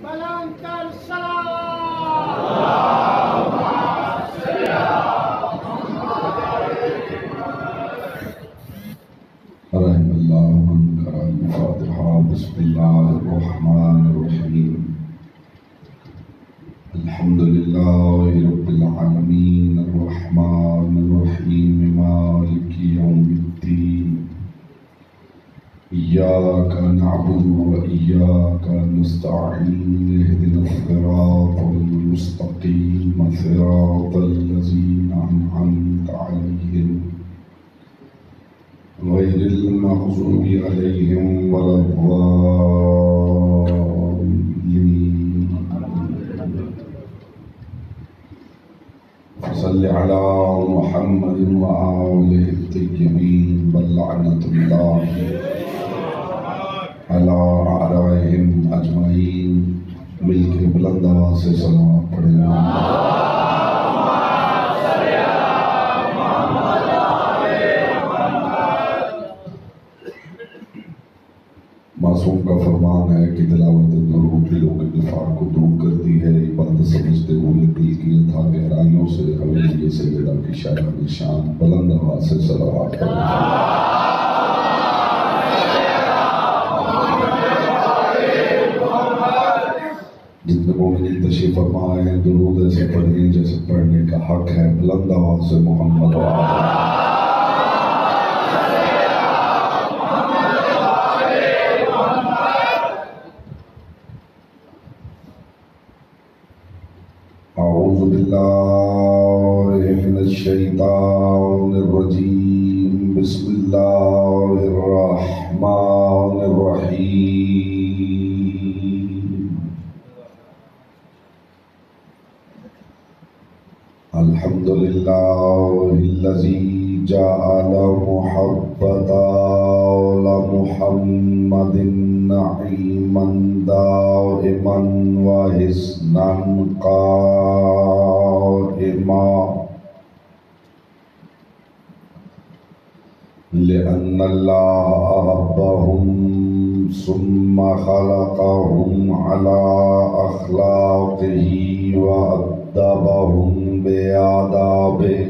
رحم اللہ من قرأ الفاتحہ بسم اللہ الرحمن الرحیم الحمد للہ رب العالمین الرحمن الرحیم مالک یوم الدین ایاک نعبد و ایاک نستعین اہدنا الصراط المستقیم صراط الذین انعمت علیہم غیر المغضوب علیہم ولا الضالین صل علی محمد وآلہ الطیبین ولعنۃ اللہ علی اعدائہم اجمعین۔ مل کے بلند آواز سے صلوات پڑھیں۔ معصوم کا فرمان ہے کہ تلاوت درود دلوں کے نفاق کو دور کرتی ہے، عبادت سمجھتے ہوئے دل کی تھا گہرائیوں سے حویلی سیدہ کی شاعر شان بلند آواز سے صلوات کریں۔ جتنے مومنین تشریف فرما ہیں درود ایسے پڑھیں جیسے پڑھنے کا حق ہے، بلند آواز سے محمد و آل اعوذ باللہ من الشیطان الرجیم بسم اللہ الرحمن الرحیم الحمد للہ الذی جعل محبتا لمحمد نعیما دائما وحسنا قائما لأن اللہ أحبهم ثم خلقهم على أخلاقه وأدبهم بآدابه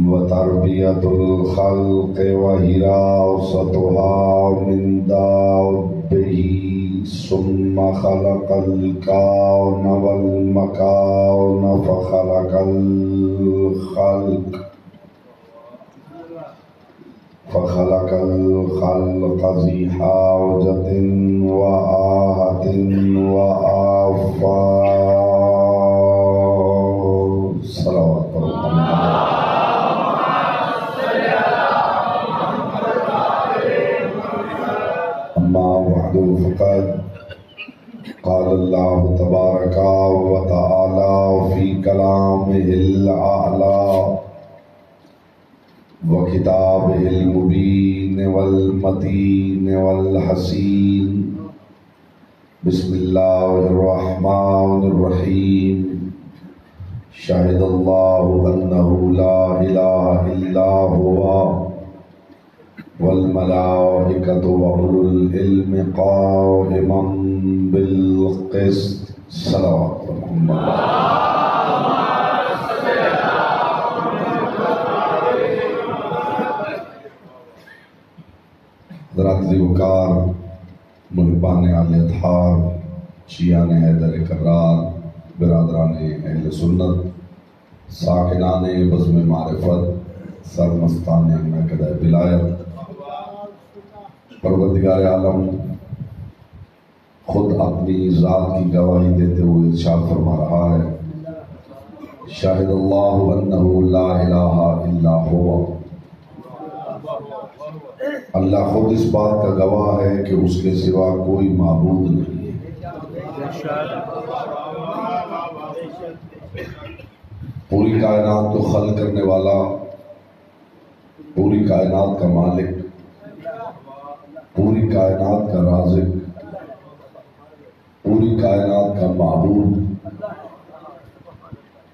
وتربية الخلق وحراستها من دابه ثم خلق الكون والمكان فخلق الخلق ذي حاجة وآهة وآفات صلوات اللہ۔ أما بعد فقد قال الله تبارك وتعالى في كلامه الأعلى وكتابه المبين والمتين والحسين بسم الله الرحمن الرحيم شهد الله أنه لا إله إلا هو والملائكة وأولو العلم قائما بالقسط صلوات محمد۔ حضرات ذی وقار، محبان اہل اطہار، شیعان حیدر کرار، برادران اہل سنت، ساکنان بزم معرفت، سرمستان مہکدہ ولایت، پروردگار عالم خود اپنی ذات کی گواہی دیتے ہوئے ارشاد فرما رہا ہے شاہد اللہ انہ لا الہ الا ہوا۔ اللہ خود اس بات کا گواہ ہے کہ اس کے سوا کوئی معبود نہیں ہے۔ پوری کائنات کو خلق کرنے والا، پوری کائنات کا مالک، پوری کائنات کا رازق، پوری کائنات کا معبود،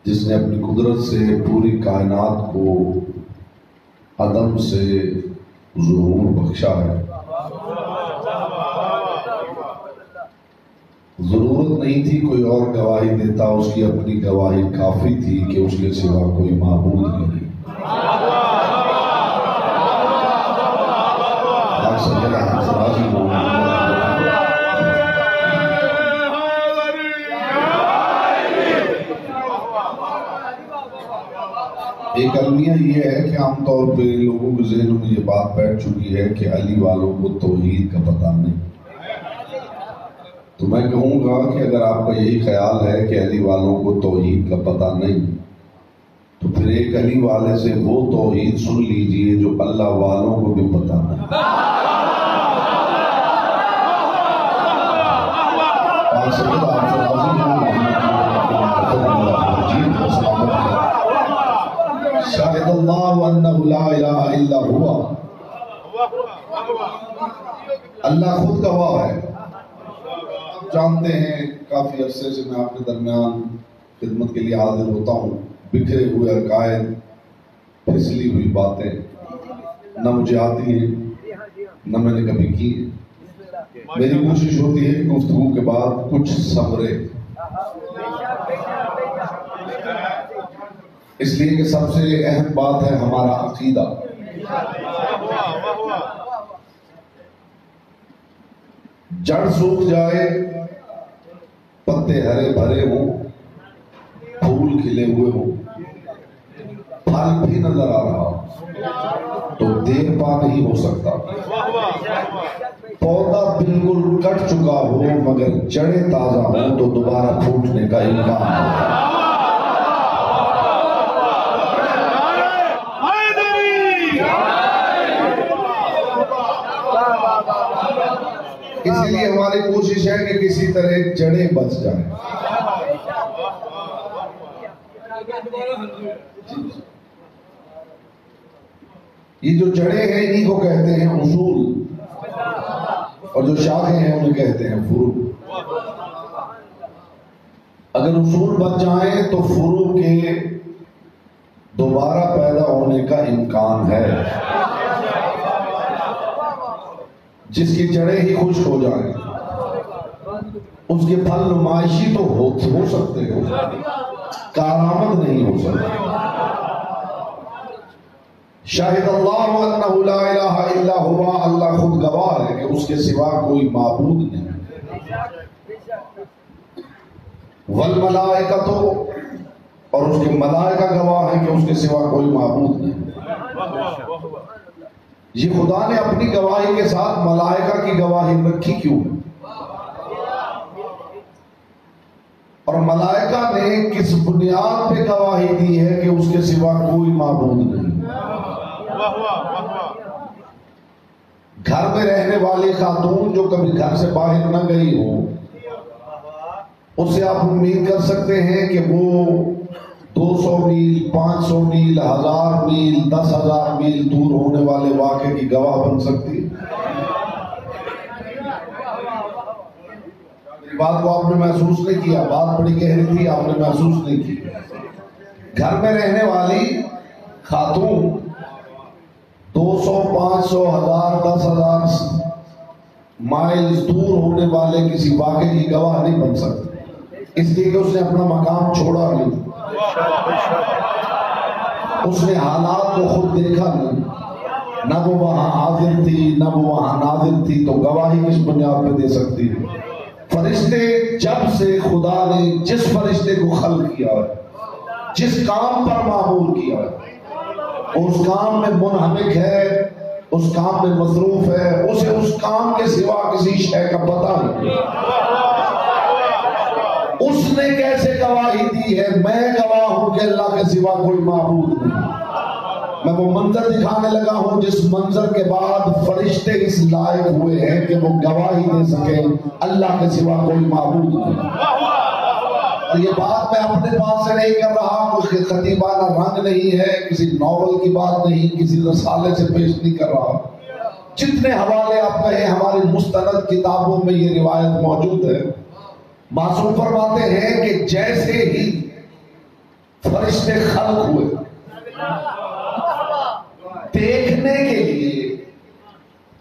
جس نے اپنی قدرت سے پوری کائنات کو عدم سے ظہور بخشا ہے، ضرورت نہیں تھی کوئی اور گواہی دیتا، اس کی اپنی گواہی کافی تھی کہ اس کے سوا کوئی معبود نہیں۔ ایک المیہ یہ ہے کہ عام طور پہ لوگوں کے ذہنوں میں یہ بات بیٹھ چکی ہے کہ علی والوں کو توحید کا پتہ نہیں۔ تو میں کہوں گا کہ اگر آپ کا یہی خیال ہے کہ علی والوں کو توحید کا پتہ نہیں، تو پھر ایک علی والے سے وہ توحید سن لیجئے جو اللہ والوں کو بھی پتہ نہیں۔ شاہد اللہ انہ لا الہ الا ہوا، اللہ خود گواہ ہے۔ جانتے ہیں کافی عرصے سے میں آپ کے درمیان خدمت کے لیے حاضر ہوتا ہوں، بکھرے ہوئے عقائد، پھسلی ہوئی باتیں نہ مجھے آتی ہیں نہ میں نے کبھی کی۔ میری کوشش ہوتی ہے کہ گفتگو کے بعد کچھ سمرے، اس لیے کہ سب سے اہم بات ہے ہمارا عقیدہ۔ جڑ سوکھ جائے، پتے ہرے بھرے ہوں، پھول کھلے ہوئے ہوں، پھل بھی نظر آ رہا ہو، تو دیر پا نہیں ہو سکتا۔ پودا بالکل کٹ چکا ہو مگر جڑیں تازہ ہوں تو دوبارہ پھوٹنے کا امکان ہے۔ اسی لیے ہماری کوشش ہے کہ کسی طرح جڑیں بچ جائیں۔ یہ جو جڑیں ہیں انہی کو کہتے ہیں اصول، اور جو شاخیں ہیں انہیں کہتے ہیں فروع۔ اگر اصول بچ جائیں تو فروع کے دوبارہ پیدا ہونے کا امکان ہے۔ جس کی جڑیں ہی خشک ہو جائیں اس کے پھل نمائشی تو ہو سکتے ہو، کارآمد نہیں ہو سکتے۔ شاہد اللہ انہ لا الہ الا ہوا، اللہ خود گواہ ہے کہ اس کے سوا کوئی معبود نہیں۔ والملائکۃ، اور اس کے ملائکہ گواہ ہے کہ اس کے سوا کوئی معبود نہیں۔ یہ خدا نے اپنی گواہی کے ساتھ ملائکہ کی گواہی رکھی کیوں؟ اور ملائکہ نے کس بنیاد پہ گواہی دی ہے کہ اس کے سوا کوئی معبود نہیں؟ گھر میں رہنے والی خاتون جو کبھی گھر سے باہر نہ گئی ہو، اس سے آپ امید کر سکتے ہیں کہ وہ 200 میل، 500 میل، 1000 میل، 10,000 میل دور ہونے والے واقعے کی گواہ بن سکتی؟ بات کو آپ نے محسوس نہیں کیا، بات بڑی گہری تھی، آپ نے محسوس نہیں کی۔ گھر میں رہنے والی خاتون 200، 500، 1000، 10,000 مائل دور ہونے والے کسی واقعے کی گواہ نہیں بن سکتی، اس لیے کہ اس نے اپنا مقام چھوڑا نہیں، اس نے حالات کو خود دیکھا نہیں، نہ وہ وہاں حاضر تھی نہ وہ وہاں ناظر تھی، تو گواہی کس بنیاد پہ دے سکتی ہے؟ فرشتے جب سے خدا نے جس فرشتے کو خلق کیا ہے، جس کام پر معمور کیا ہے، اس کام میں منہمک ہے، اس کام میں مصروف ہے، اسے اس کام کے سوا کسی شے کا پتہ نہیں۔ اس نے کیسے گواہی دی ہے؟ میں گواہ ہوں کہ اللہ کے سوا کوئی معبود نہیں۔ میں وہ منظر دکھانے لگا ہوں جس منظر کے بعد فرشتے اس لائق ہوئے ہیں کہ وہ گواہی دے سکیں اللہ کے سوا کوئی معبود نہیں۔ اور یہ بات میں اپنے پاس سے نہیں کر رہا، کوئی خطیبانہ رنگ نہیں ہے، کسی ناول کی بات نہیں، کسی رسالے سے پیش نہیں کر رہا۔ جتنے حوالے آپ کہیں ہماری مستند کتابوں میں یہ روایت موجود ہے۔ معصوم فرماتے ہیں کہ جیسے ہی فرشتے خلق ہوئے، دیکھنے کے لیے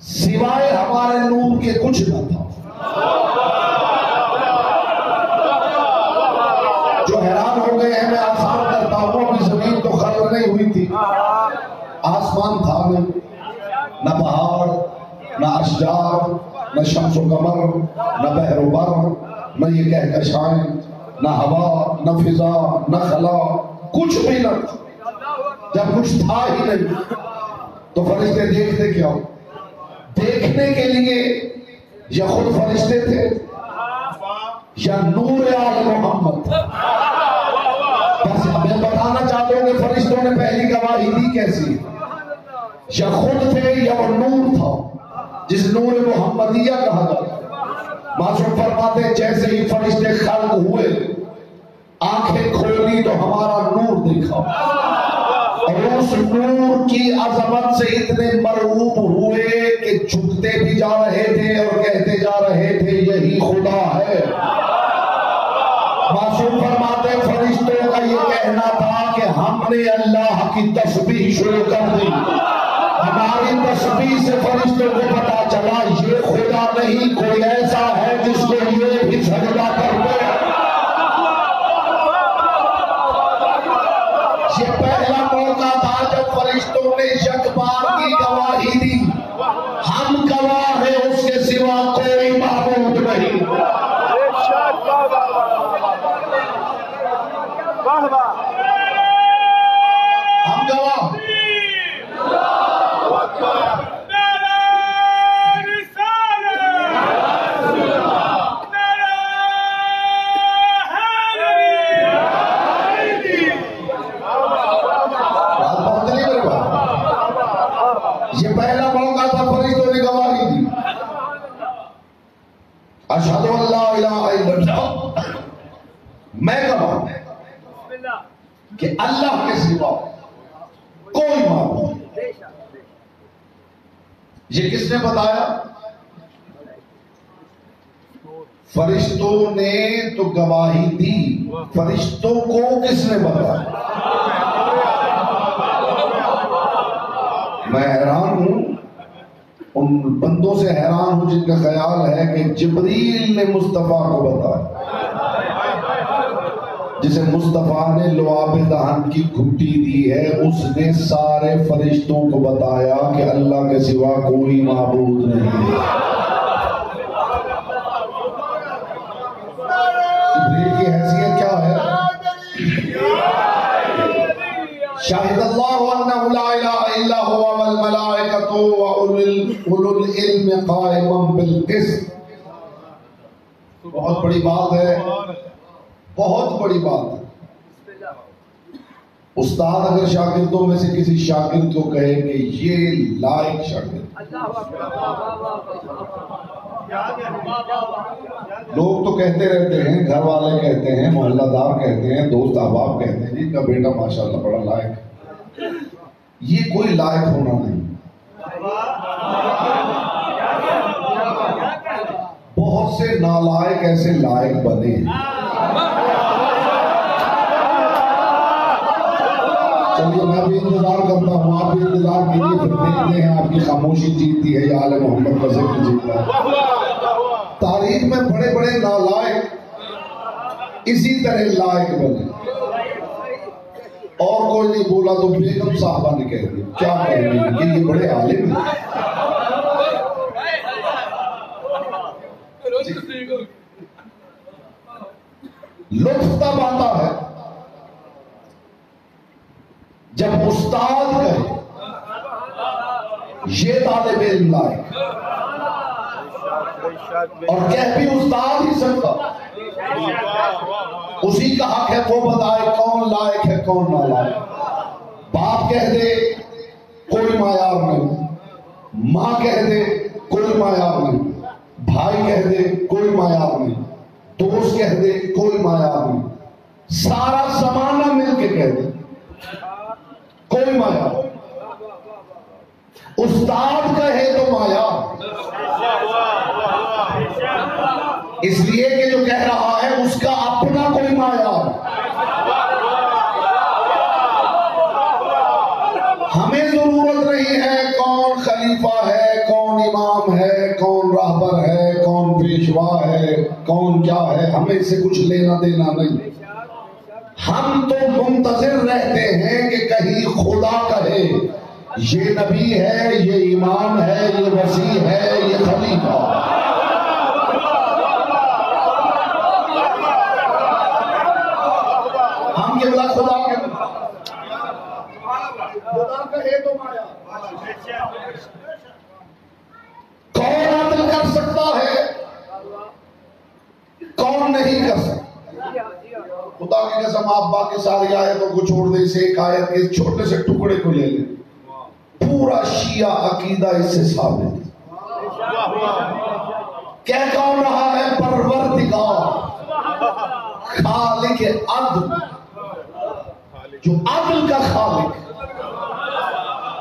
سوائے ہمارے نور کے کچھ نہ تھا۔ آسمان تھا نہیں، نہ پہاڑ، نہ اشجار، نہ شمس و قمر، نہ بحر و بر، نہ یہ کہکشائیں، نہ ہوا، نہ فضا، نہ خلا، کچھ بھی نہ. جب کچھ تھا ہی نہیں تو فرشتے دیکھتے کیا؟ دیکھنے کے لیے یا خود فرشتے تھے یا نور آل محمد. بس میں بتانا چاہتا ہوں کہ فرشتوں نے پہلی گواہی دی کیسی؟ یا خود تھے یا وہ نور تھا جس نور محمدیہ کہا جاتا. معصوم فرماتے جیسے ہی فرشتے خلق ہوئے آنکھیں کھولی تو ہمارا نور دیکھا، اور اس نور کی عظمت سے اتنے مرعوب ہوئے کہ جھکتے بھی جا رہے تھے اور کہتے جا رہے تھے یہی خدا ہے. معصوم فرماتے فرشتوں کا یہ کہنا تھا کہ ہم نے اللہ کی تسبیح شروع کر دی. ہماری تسبیح سے فرشتوں کو پتا چلا یہ خدا نہیں، کوئی ایسا ہے جس کو یہ بھی سجدہ کرتے. یہ پہلا موقع تھا جب فرشتوں نے یک بار کی گواہی دی، ہم گواہ ہیں اس کے سوا کوئی معبود نہیں. ہم گواہ یہ پہلا موقع تھا فرشتوں نے گواہی دی. اشہد ان لا الہ الا اللہ، میں گواہ کہ اللہ کے سوا کوئی معبود. یہ کس نے بتایا؟ فرشتوں نے تو گواہی دی، فرشتوں کو کس نے بتایا؟ میں حیران ہوں، ان بندوں سے حیران ہوں جن کا خیال ہے کہ جبریل نے مصطفیٰ کو بتایا، جسے مصطفیٰ نے لعاب دہن کی گھٹی دی ہے، اس نے سارے فرشتوں کو بتایا کہ اللہ کے سوا کوئی معبود نہیں ہے. جبریل کی حیثیت کیا ہے؟ شاہد اللہ انہ لا الہ الا هو والملائکۃ واولو العلم قائما بالقسط. بہت بڑی بات ہے، بہت بڑی بات ہے. استاد اگر شاگردوں میں سے کسی شاگرد کو کہے کہ یہ لائق شاگرد، لوگ تو کہتے رہتے ہیں، گھر والے کہتے ہیں، محلہ دار کہتے ہیں، دوست احباب کہتے ہیں جن کا بیٹا ماشاءاللہ بڑا لائق ہے. یہ کوئی لائق ہونا نہیں. بہت سے نالائق ایسے لائق بنے ہیں. چلیے میں بھی انتظار کرتا ہوں، آپ بھی انتظار کیجیے، پھر دیکھتے ہیں آپ کی خاموشی جیتتی ہے یا آل محمد کا ذکر جیتتا ہے. تاریخ میں بڑے بڑے نالائق اسی طرح لائق بنے. اور کوئی نہیں بولا تو بیگم صاحبہ نے کہہ دیا، کیا کہہ رہی ہے کہ یہ بڑے عالم ہیں. لطف تب آتا ہے جب استاد کہے یہ طالب علم لائق، اور کہہ بھی استاد ہی سکتا، اسی کا حق ہے وہ بتائے کون لائق ہے کون نالائق. باپ کہہ دے کوئی معیار نہیں، ماں کہہ دے کوئی معیار نہیں، بھائی کہہ دے کوئی معیار نہیں، دوست کہہ دے کوئی معیار نہیں، سارا زمانہ مل کے کہہ دے کوئی معیار. استاد کہے تو معیار، اس لیے کہ جو کہہ رہا ہے اس کا اپنا کوئی معیار. ہمیں ضرورت نہیں ہے کون خلیفہ ہے، کون امام ہے، کون راہبر ہے، کون پیشوا ہے، کون کیا ہے، ہمیں اس سے کچھ لینا دینا نہیں. ہم تو منتظر رہتے ہیں کہ کہیں خدا کہے یہ نبی ہے، یہ امام ہے، یہ وسیع ہے، یہ خلیفہ۔ ہم یہ بلا خدا کہے تو مایا کون عدل کر سکتا ہے، کون نہیں کر سکتا؟ خدا کی قسم آپ باقی ساری آیتوں کو چھوڑ دیں، اسے ایک آیت کے چھوٹے سے ٹکڑے کو لے لیں، پورا شیعہ عقیدہ اس سے ثابت ہے۔ کہہ کون رہا ہے؟ پروردگار، خالق عدل، جو عدل کا خالق،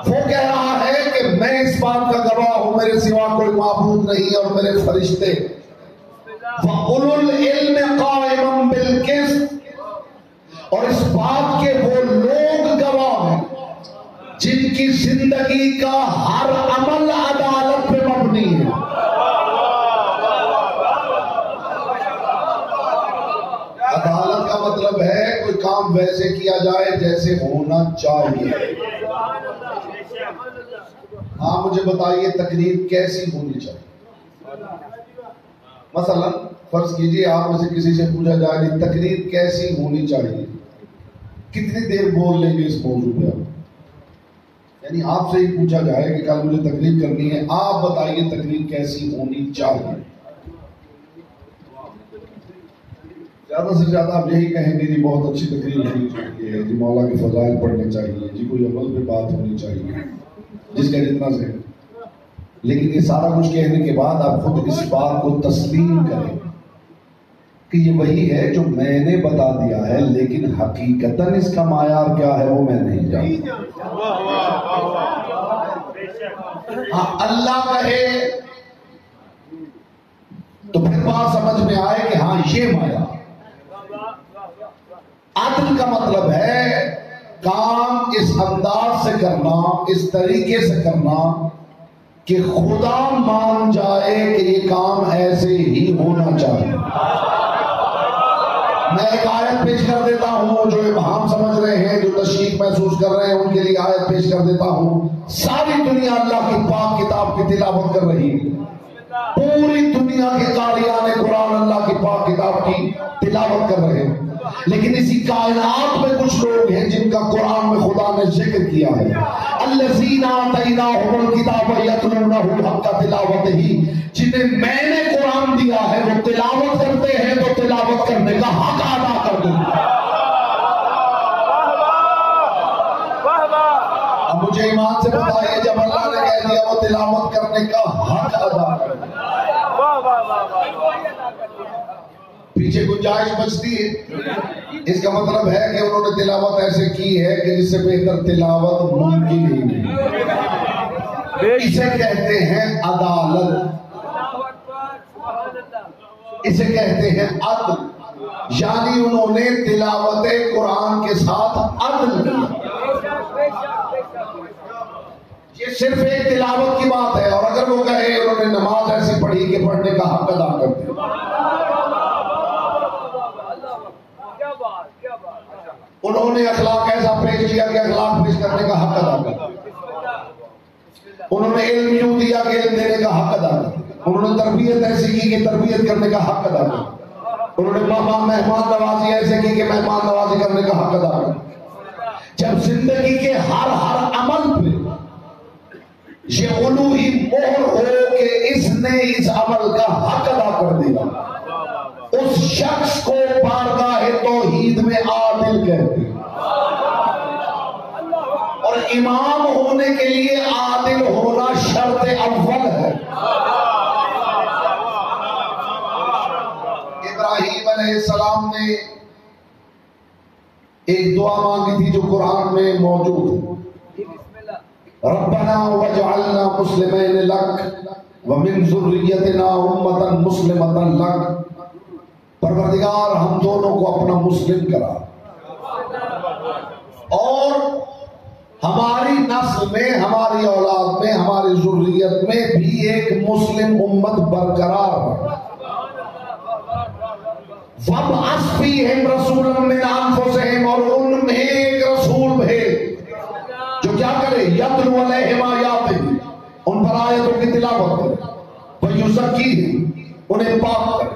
وہ کہہ رہا ہے کہ میں اس بات کا گواہ ہوں میرے سوا کوئی معبود نہیں اور میرے فرشتے، وَأُولُو الْعِلْمِ قَائِمًا بِالْقِسْطِ، اور اس بات کے وہ لوگ گواہ ہیں جن کی زندگی کا ہر عمل عدالت پہ مبنی ہے۔ عدالت کا مطلب ہے کوئی کام ویسے کیا جائے جیسے ہونا چاہیے۔ ہاں مجھے بتائیے تقریر کیسی ہونی چاہیے؟ مثلا فرض کیجئے آپ میں سے کسی سے پوچھا جائے کہ تقریر کیسی ہونی چاہیے، کتنی دیر بول لیں گے اس موضوع پہ آپ؟ یعنی آپ سے ہی پوچھا جائے کہ کل مجھے تقریر کرنی ہے، آپ بتائیے تقریر کیسی ہونی چاہیے؟ زیادہ سے زیادہ آپ یہی کہیں گے جی بہت اچھی تقریر ہونی چاہیے، جی مولا کے فضائل پڑھنے چاہیے، جی کوئی عمل پہ بات ہونی چاہیے، جس کا جتنا ذہن۔ لیکن یہ سارا کچھ کہنے کے بعد آپ خود اس بات کو تسلیم کریں کہ یہ وہی ہے جو میں نے بتا دیا ہے، لیکن حقیقتاً اس کا معیار کیا ہے وہ میں نہیں جانتا۔ ہاں اللہ کہے تو پھر بات سمجھ میں آئے کہ ہاں یہ معیار۔ عدل کا مطلب ہے کام اس انداز سے کرنا، اس طریقے سے کرنا کہ خدا مان جائے کہ یہ کام ایسے ہی ہونا چاہیے۔ میں ایک آیت پیش کر دیتا ہوں، جو ابہام سمجھ رہے ہیں، جو تشویش محسوس کر رہے ہیں، ان کے لیے آیت پیش کر دیتا ہوں۔ ساری دنیا اللہ کی پاک کتاب کی تلاوت کر رہی ہے، پوری دنیا کے قاریان قرآن اللہ کی پاک کتاب کی تلاوت کر رہے ہیں، لیکن اسی کائنات میں کچھ لوگ ہیں جن کا قرآن میں خدا نے ذکر کیا ہے، الذین آتیناہم الکتاب یتلونہ حق تلاوتہ، جنہیں میں نے قرآن دیا ہے وہ تلاوت کرتے ہیں تو تلاوت کرنے کا حق ادا کر دوں۔ اب مجھے ایمان سے بتائیے جب اللہ نے کہہ دیا وہ تلاوت کرنے کا حق ادا کر دوں، پیچھے گنجائش بچتی ہے؟ اس کا مطلب ہے کہ انہوں نے تلاوت ایسے کی ہے کہ جس سے بہتر تلاوت ممکن ہی نہیں۔ اسے کہتے ہیں عدالت، اسے کہتے ہیں عدل، یعنی انہوں نے تلاوت قرآن کے ساتھ عدل کیا۔ یہ صرف ایک تلاوت کی بات ہے، اور اگر وہ کہے انہوں نے نماز ایسی پڑھی کہ پڑھنے کا حق ادا کر دیا، انہوں نے اخلاق ایسا پیش کیا کہ اخلاق پیش کرنے کا حق ادا کر دیا، انہوں نے علم یوں دیا کہ علم دینے کا حق ادا کر دیا، انہوں نے تربیت ایسی کی کہ تربیت کرنے کا حق ادا کر دیا، انہوں نے مہمان نوازی ایسے کی کہ مہمان نوازی کرنے کا حق ادا کر دیا۔ جب زندگی کے ہر عمل پہ یہ الوہی مہر ہو کہ اس نے اس عمل کا حق ادا کر دیا، اس شخص کو بارگاہ توحید میں عادل کہتے ہیں۔ اور امام ہونے کے لیے عادل ہونا شرط اول ہے۔ ابراہیم علیہ السلام نے ایک دعا مانگی تھی جو قرآن میں موجود ہے، ربنا وجعلنا مسلمین لک ومن ذریتنا امتا مسلمتا لک، پروردگار ہم دونوں کو اپنا مسلم کرا اور ہماری نسل میں، ہماری اولاد میں، ہماری ذریت میں بھی ایک مسلم امت برقرار ہے۔ وَابْعَثْ فِيهِمْ رَسُولًا مِّنْ أَنفُسِهِمْ، اور ان میں ایک رسول بھیج جو کیا کرے، یتلو تلاوت کرے، وَيُزَكِّيهِمْ انہیں پاک کرے،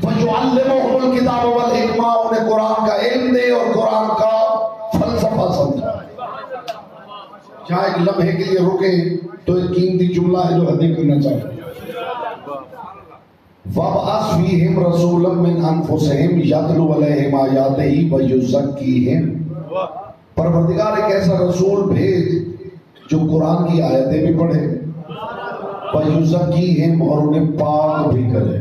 وَيُعَلِّمُهُمُ الْكِتَابَ وَالْحِکْمَةَ انہیں قرآن کا علم دے اور قرآن کا فلسفہ سمجھا۔ جہاں ایک لمحے کے لیے رکے تو ایک قیمتی جملہ ہے جو حدیث کرنا چاہتے ہیں، وَابْعَثْ فِيهِمْ رَسُولًا مِّنْ أَنفُسِهِمْ يَتْلُو عَلَيْهِمْ آيَاتِهِ وَيُزَكِّيهِمْ۔ پروردگار ایک ایسا رسول بھیج جو قرآن کی آیتیں بھی پڑھے، وَيُزَكِّيهِمْ اور انہیں پاک بھی کرے۔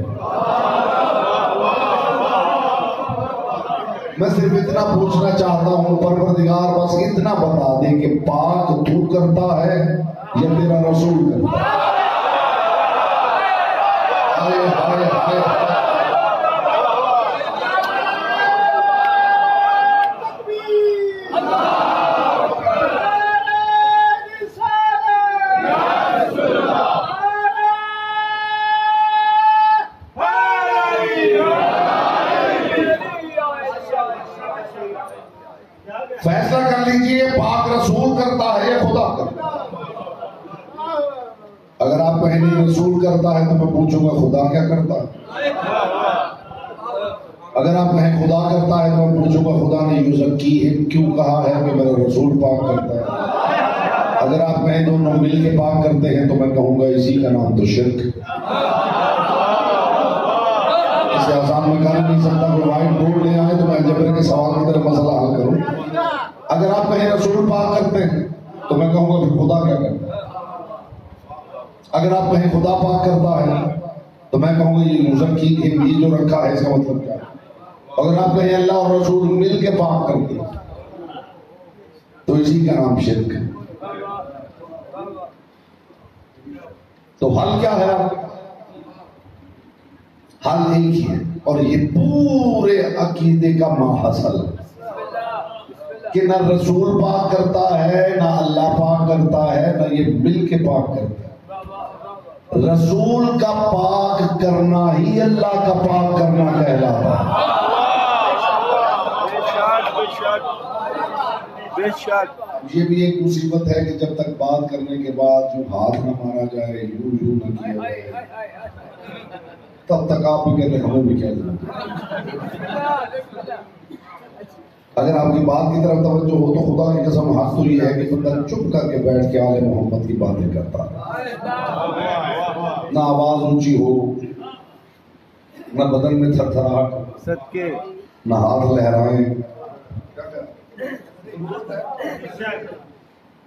میں صرف اتنا پوچھنا چاہتا ہوں، پروردگار بس اتنا بتا دے کہ پاک تو کرتا ہے یا تیرا رسول کرتا ہے؟ ہائے ہائے ہائے فیصلہ کر لیجئے، پاک رسول کرتا ہے یا خدا کرتا ہے؟ اگر آپ کہیں نہیں رسول کرتا ہے تو میں پوچھوں گا خدا کیا کرتا ہے؟ اگر آپ کہیں خدا کرتا ہے تو میں پوچھوں گا خدا نے یزکیہم کیوں کہا ہے کہ میرا رسول پاک کرتا ہے؟ اگر آپ کہیں دونوں مل کے پاک کرتے ہیں تو میں کہوں گا اسی کا نام تو شرک۔ اسے آسان میں کہہ نہیں سکتا، کوئی وائٹ بورڈ لے آئے تو میں الجبر کے سوال کی طرح مسئلہ حل کروں۔ اگر آپ کہیں رسول پاک کرتے ہیں تو میں کہوں گا پھر خدا کیا کرتا ہے؟ اگر آپ کہیں خدا پاک کرتا ہے تو میں کہوں گا یہ مزکیہم یہ جو رکھا ہے اس کا مطلب کیا ہے؟ اگر آپ کہیں اللہ اور رسول مل کے پاک کرتے ہیں تو اسی کا نام شرک ہے۔ تو حل کیا ہے؟ حل ایک ہی ہے، اور یہ پورے عقیدے کا ماحصل ہے کہ نہ رسول پاک کرتا ہے، نہ اللہ پاک کرتا ہے، نہ یہ مل کے پاک کرتا ہے۔ رسول کا پاک کرنا ہی اللہ کا پاک کرنا کہلاتا ہے۔ یہ بھی ایک مصیبت ہے کہ جب تک بات کرنے کے بعد جو ہاتھ نہ مارا جائے، یوں نہ کیا جائے، تب تک آپ بھی کہتے ہیں ہمیں بھی کہہ دیں۔ اگر آپ کی بات کی طرف توجہ ہو تو خدا کی قسم حق تو یہ ہے کہ بندہ چپ کر کے بیٹھ کے آل محمد کی باتیں کرتا ہے، نہ آواز اونچی ہو، نہ بدن میں تھر تھراہٹ، نہ ہاتھ لہرائیں۔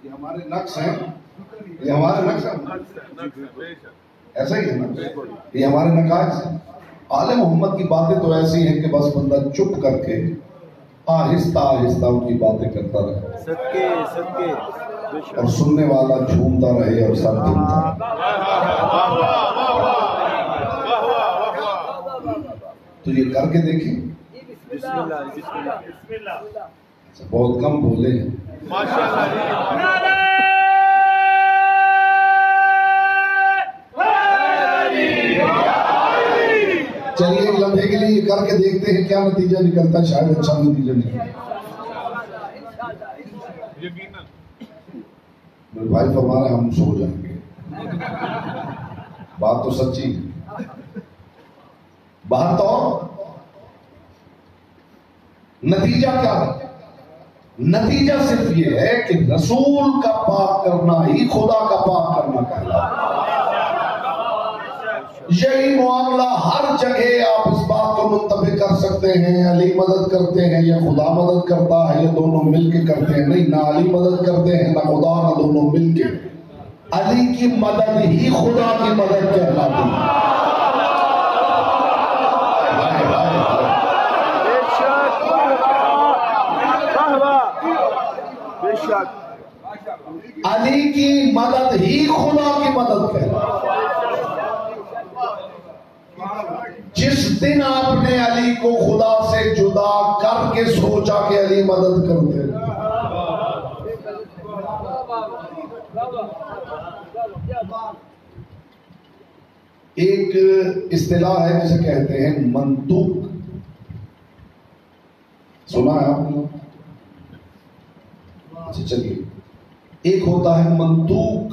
یہ ہمارے نقص ہیں، یہ ہمارے نقص ہیں، ایسا ہی ہے نا، یہ ہمارے نقائص ہیں۔ آل محمد کی باتیں تو ایسی ہیں کہ بس بندہ چپ کر کے آہستہ آہستہ ان کی باتیں کرتا رہے اور سننے والا جھومتا رہے اور سب جھومتا رہے۔ تو یہ کر کے دیکھیں۔ بہت کم بولے ہیں۔ چلیے ایک لمحے کے لیے یہ کر کے دیکھتے ہیں کیا نتیجہ نکلتا ہے، شاید اچھا نتیجہ نکلتا ہے۔ میرے بھائی فرما رہے ہم سو جائیں گے، بات تو سچی ہے۔ بات تو نتیجہ کیا ہے؟ نتیجہ صرف یہ ہے کہ رسول کا پاک کرنا ہی خدا کا پاک کرنا کہلاتا ہے۔ یہی معاملہ ہر جگہ آپ اس بات کو منتبہ کر سکتے ہیں، علی مدد کرتے ہیں یا خدا مدد کرتا ہے یا دونوں مل کے کرتے ہیں؟ نہیں، نہ علی مدد کرتے ہیں نہ خدا، نہ دونوں مل کے۔ علی کی مدد ہی خدا کی مدد کہلاتی ہے۔ علی کی مدد ہی خدا کی مدد کہلاتی ہے۔ جس دن آپ نے علی کو خدا سے جدا کر کے سوچا کہ علی مدد کرتے ہیں، ایک اصطلاح ہے جسے کہتے ہیں منطوق، سنا ہے آپ نے؟ اچھا چلیے، ایک ہوتا ہے منطوق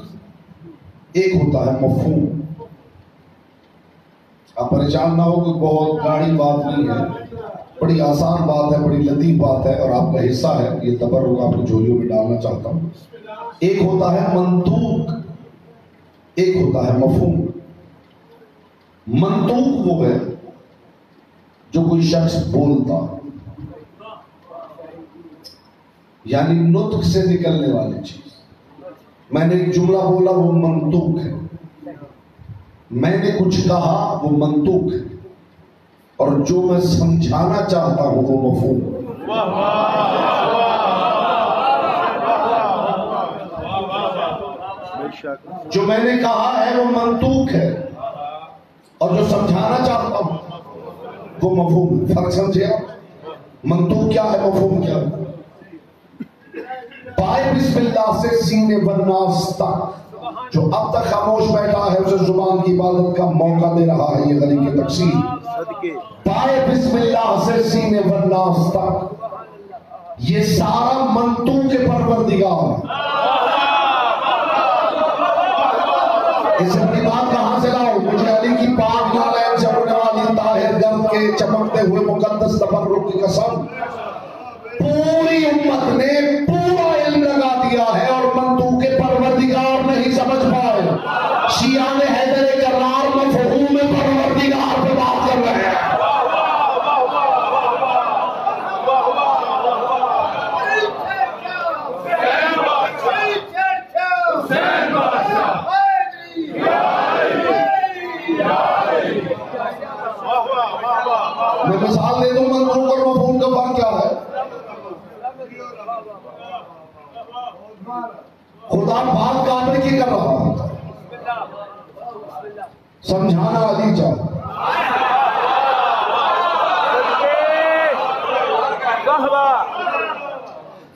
ایک ہوتا ہے مفہوم. آپ پریشان نہ ہو کہ بہت گاڑی بات نہیں ہے، بڑی آسان بات ہے، بڑی لطیف بات ہے اور آپ کا حصہ ہے. یہ تبرک آپ کو جھولیوں میں ڈالنا چاہتا ہوں. ایک ہوتا ہے منطوق، ایک ہوتا ہے مفہوم. منطوق وہ ہے جو کوئی شخص بولتا، یعنی نطق سے نکلنے والی چیز. میں نے ایک جملہ بولا وہ منطوق ہے، میں نے کچھ کہا وہ منطوق ہے، اور جو میں سمجھانا چاہتا ہوں وہ مفہوم ہے. جو میں نے کہا ہے وہ منطوق ہے اور جو سمجھانا چاہتا ہوں وہ مفہوم ہے. فرق سمجھے آپ؟ منطوق کیا ہے، مفہوم کیا ہے؟ پائے بسم اللہ سے سینے والناس تک جو اب تک خاموش بیٹھا ہے اسے زبان کی عبادت کا موقع دے رہا ہے یہ غنی کی تقسیم. پائے بسم اللہ سے سینے والناس تک یہ سارا منطوق پروردگار ہے. اس کی بات کہاں سے لاؤ؟ مجھے علی کی پاک نالین سے اڑنے والی طاہر گرد کے چمکتے ہوئے مقدس تبرک کی قسم، پوری امت نے پورا علم لگا دیا ہے اور منطوق پروردگار نہیں سمجھ پائے. شیعہ حیدر کرار مفہوم پروردگار پہ بات کر رہے ہیں. میں مثال دے دوں منطوق اور مفہوم کا فرق کیا ہے. خدا بات کامل کی کر رہا ہوتا ہے، سمجھانا علی چاہتا.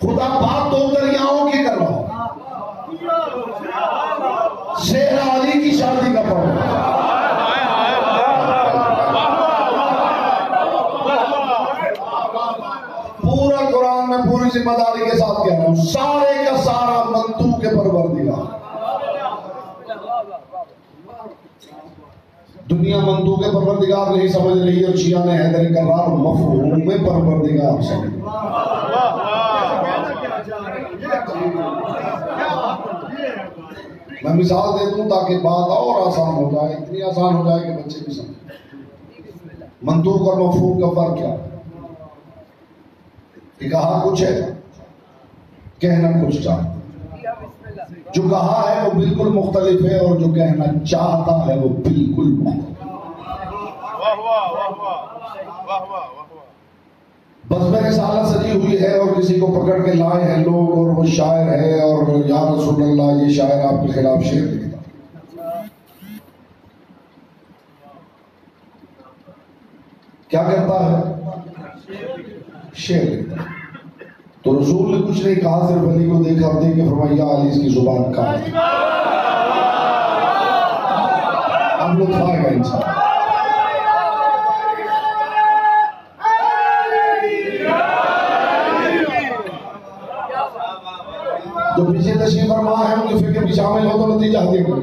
خدا بات دو دریاؤں کی کر رہا، شیر علی کی شادی کا پڑھ رہا. پورا قرآن میں پوری ذمہ داری کے ساتھ کہہ رہا ہوں، سارے کا سارا منطوق پروردگار. دنیا منطوق پروردگار نہیں سمجھ رہی اور شیعہ نے حیدر کرار مفہوم پروردگار سمجھ. میں مثال دے دوں تاکہ بات اور آسان ہو جائے، اتنی آسان ہو جائے کہ بچے بھی سمجھیں. منطوق اور مفہوم کا فرق کیا ہے؟ کہ کہا کچھ ہے، کہنا کچھ چاہتا. جو کہا ہے وہ بالکل مختلف ہے اور جو کہنا چاہتا ہے وہ بالکل مختلف. بس میں رسالہ سجی ہوئی ہے اور کسی کو پکڑ کے لائے ہیں لوگ اور وہ شاعر ہے اور یا رسول اللہ یہ شاعر آپ کے خلاف شعر لکھتا. کیا کرتا ہے؟ شعر لکھتا. تو رسول نے کچھ نہیں کہا، صرف علی کو دیکھا اور دیکھ کے فرمایا علی اس کی زبان کا ہے. اب لطف آئے گا انسان. جو پیچھے تشریف فرما ہے ان کی فکر بھی شامل ہو تو نتیجہ دے گا.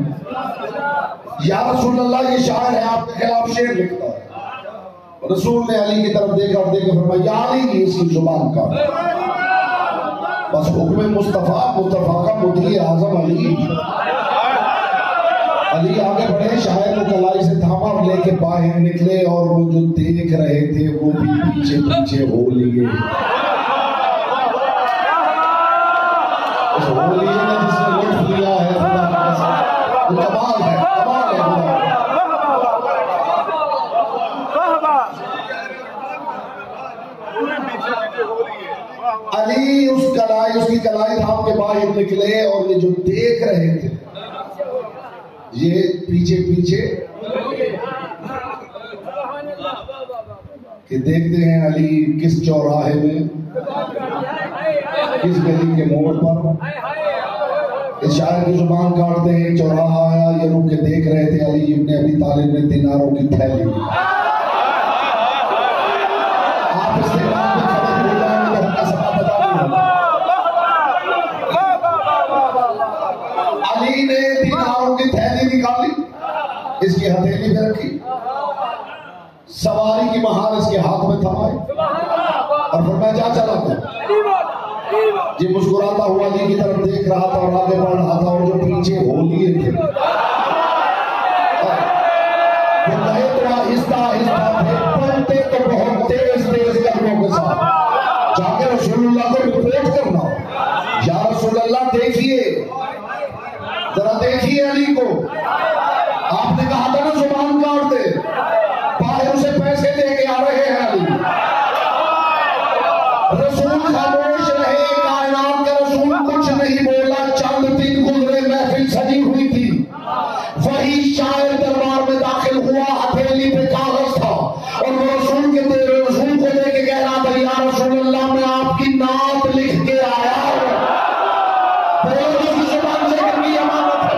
یا رسول اللہ یہ شاعر ہے آپ کے خلاف شعر لکھتا ہے. رسول نے علی کی طرف دیکھا اور دیکھ کے فرمایا یا علی اس کی زبان کا ہے. بس حکم مصطفیٰ کا مدعی اعظم علی. علی آگے بڑھے، شاعر کو کلائی سے تھاما اور لے کے باہر نکلے اور وہ جو دیکھ رہے تھے وہ بھی پیچھے پیچھے ہو لیے. اس ہو لیے نے جس نے لطف لیا ہے خدا کا قسم، وہ کمال ہے، کمال ہے. علی اس کی کلائی تھام کے باہر نکلے اور یہ جو دیکھ رہے تھے یہ پیچھے پیچھے کہ دیکھتے ہیں علی کس چوراہے میں، کس گلی کے موڑ پر. اس شاعر کی زبان کاٹتے ہیں، چوراہا آیا، یہ رک کے دیکھ رہے تھے علی ابن ابی طالب نے دیناروں کی تھیلی. آپ اس کے بعد میں کھڑے ہو جائیں گے تو ہم کا سبب بتا دیں. علی نے دیناروں کی تھیلی کے رکھی، سواری کی مہار اس کے ہاتھ میں تھمائی اور فرمایا جا چلا تھا۔ یہ مسکراتا ہوا علی کی طرف دیکھ رہا تھا اور آگے بڑھ رہا تھا، اور جو پیچھے ہولیے تھے وہ کہے تو آہستہ آہستہ تھے، پڑھتے تو بہت تیز تیز قدموں کے ساتھ جا کے رسول اللہ کو رپورٹ کرنا، یا رسول اللہ دیکھیے، ذرا دیکھیے علی کو، آپ نے کہا تھا نا زبان کاٹ دے، باہر اسے پیسے دے کے آ رہے ہیں علی۔ رسول خاموش رہے، کائنات کا رسول کچھ نہیں بولا۔ چند دن گزرے، محفل سجی ہوئی تھی، وہی شاعر دربار میں داخل ہوا، ہتھیلی پہ کاغذ تھا اور وہ رسول کو دے کے کہہ رہا تھا یا رسول اللہ میں آپ کی نعت لکھ کے آیا ہوں۔ زبان سے کرنی امانت ہے،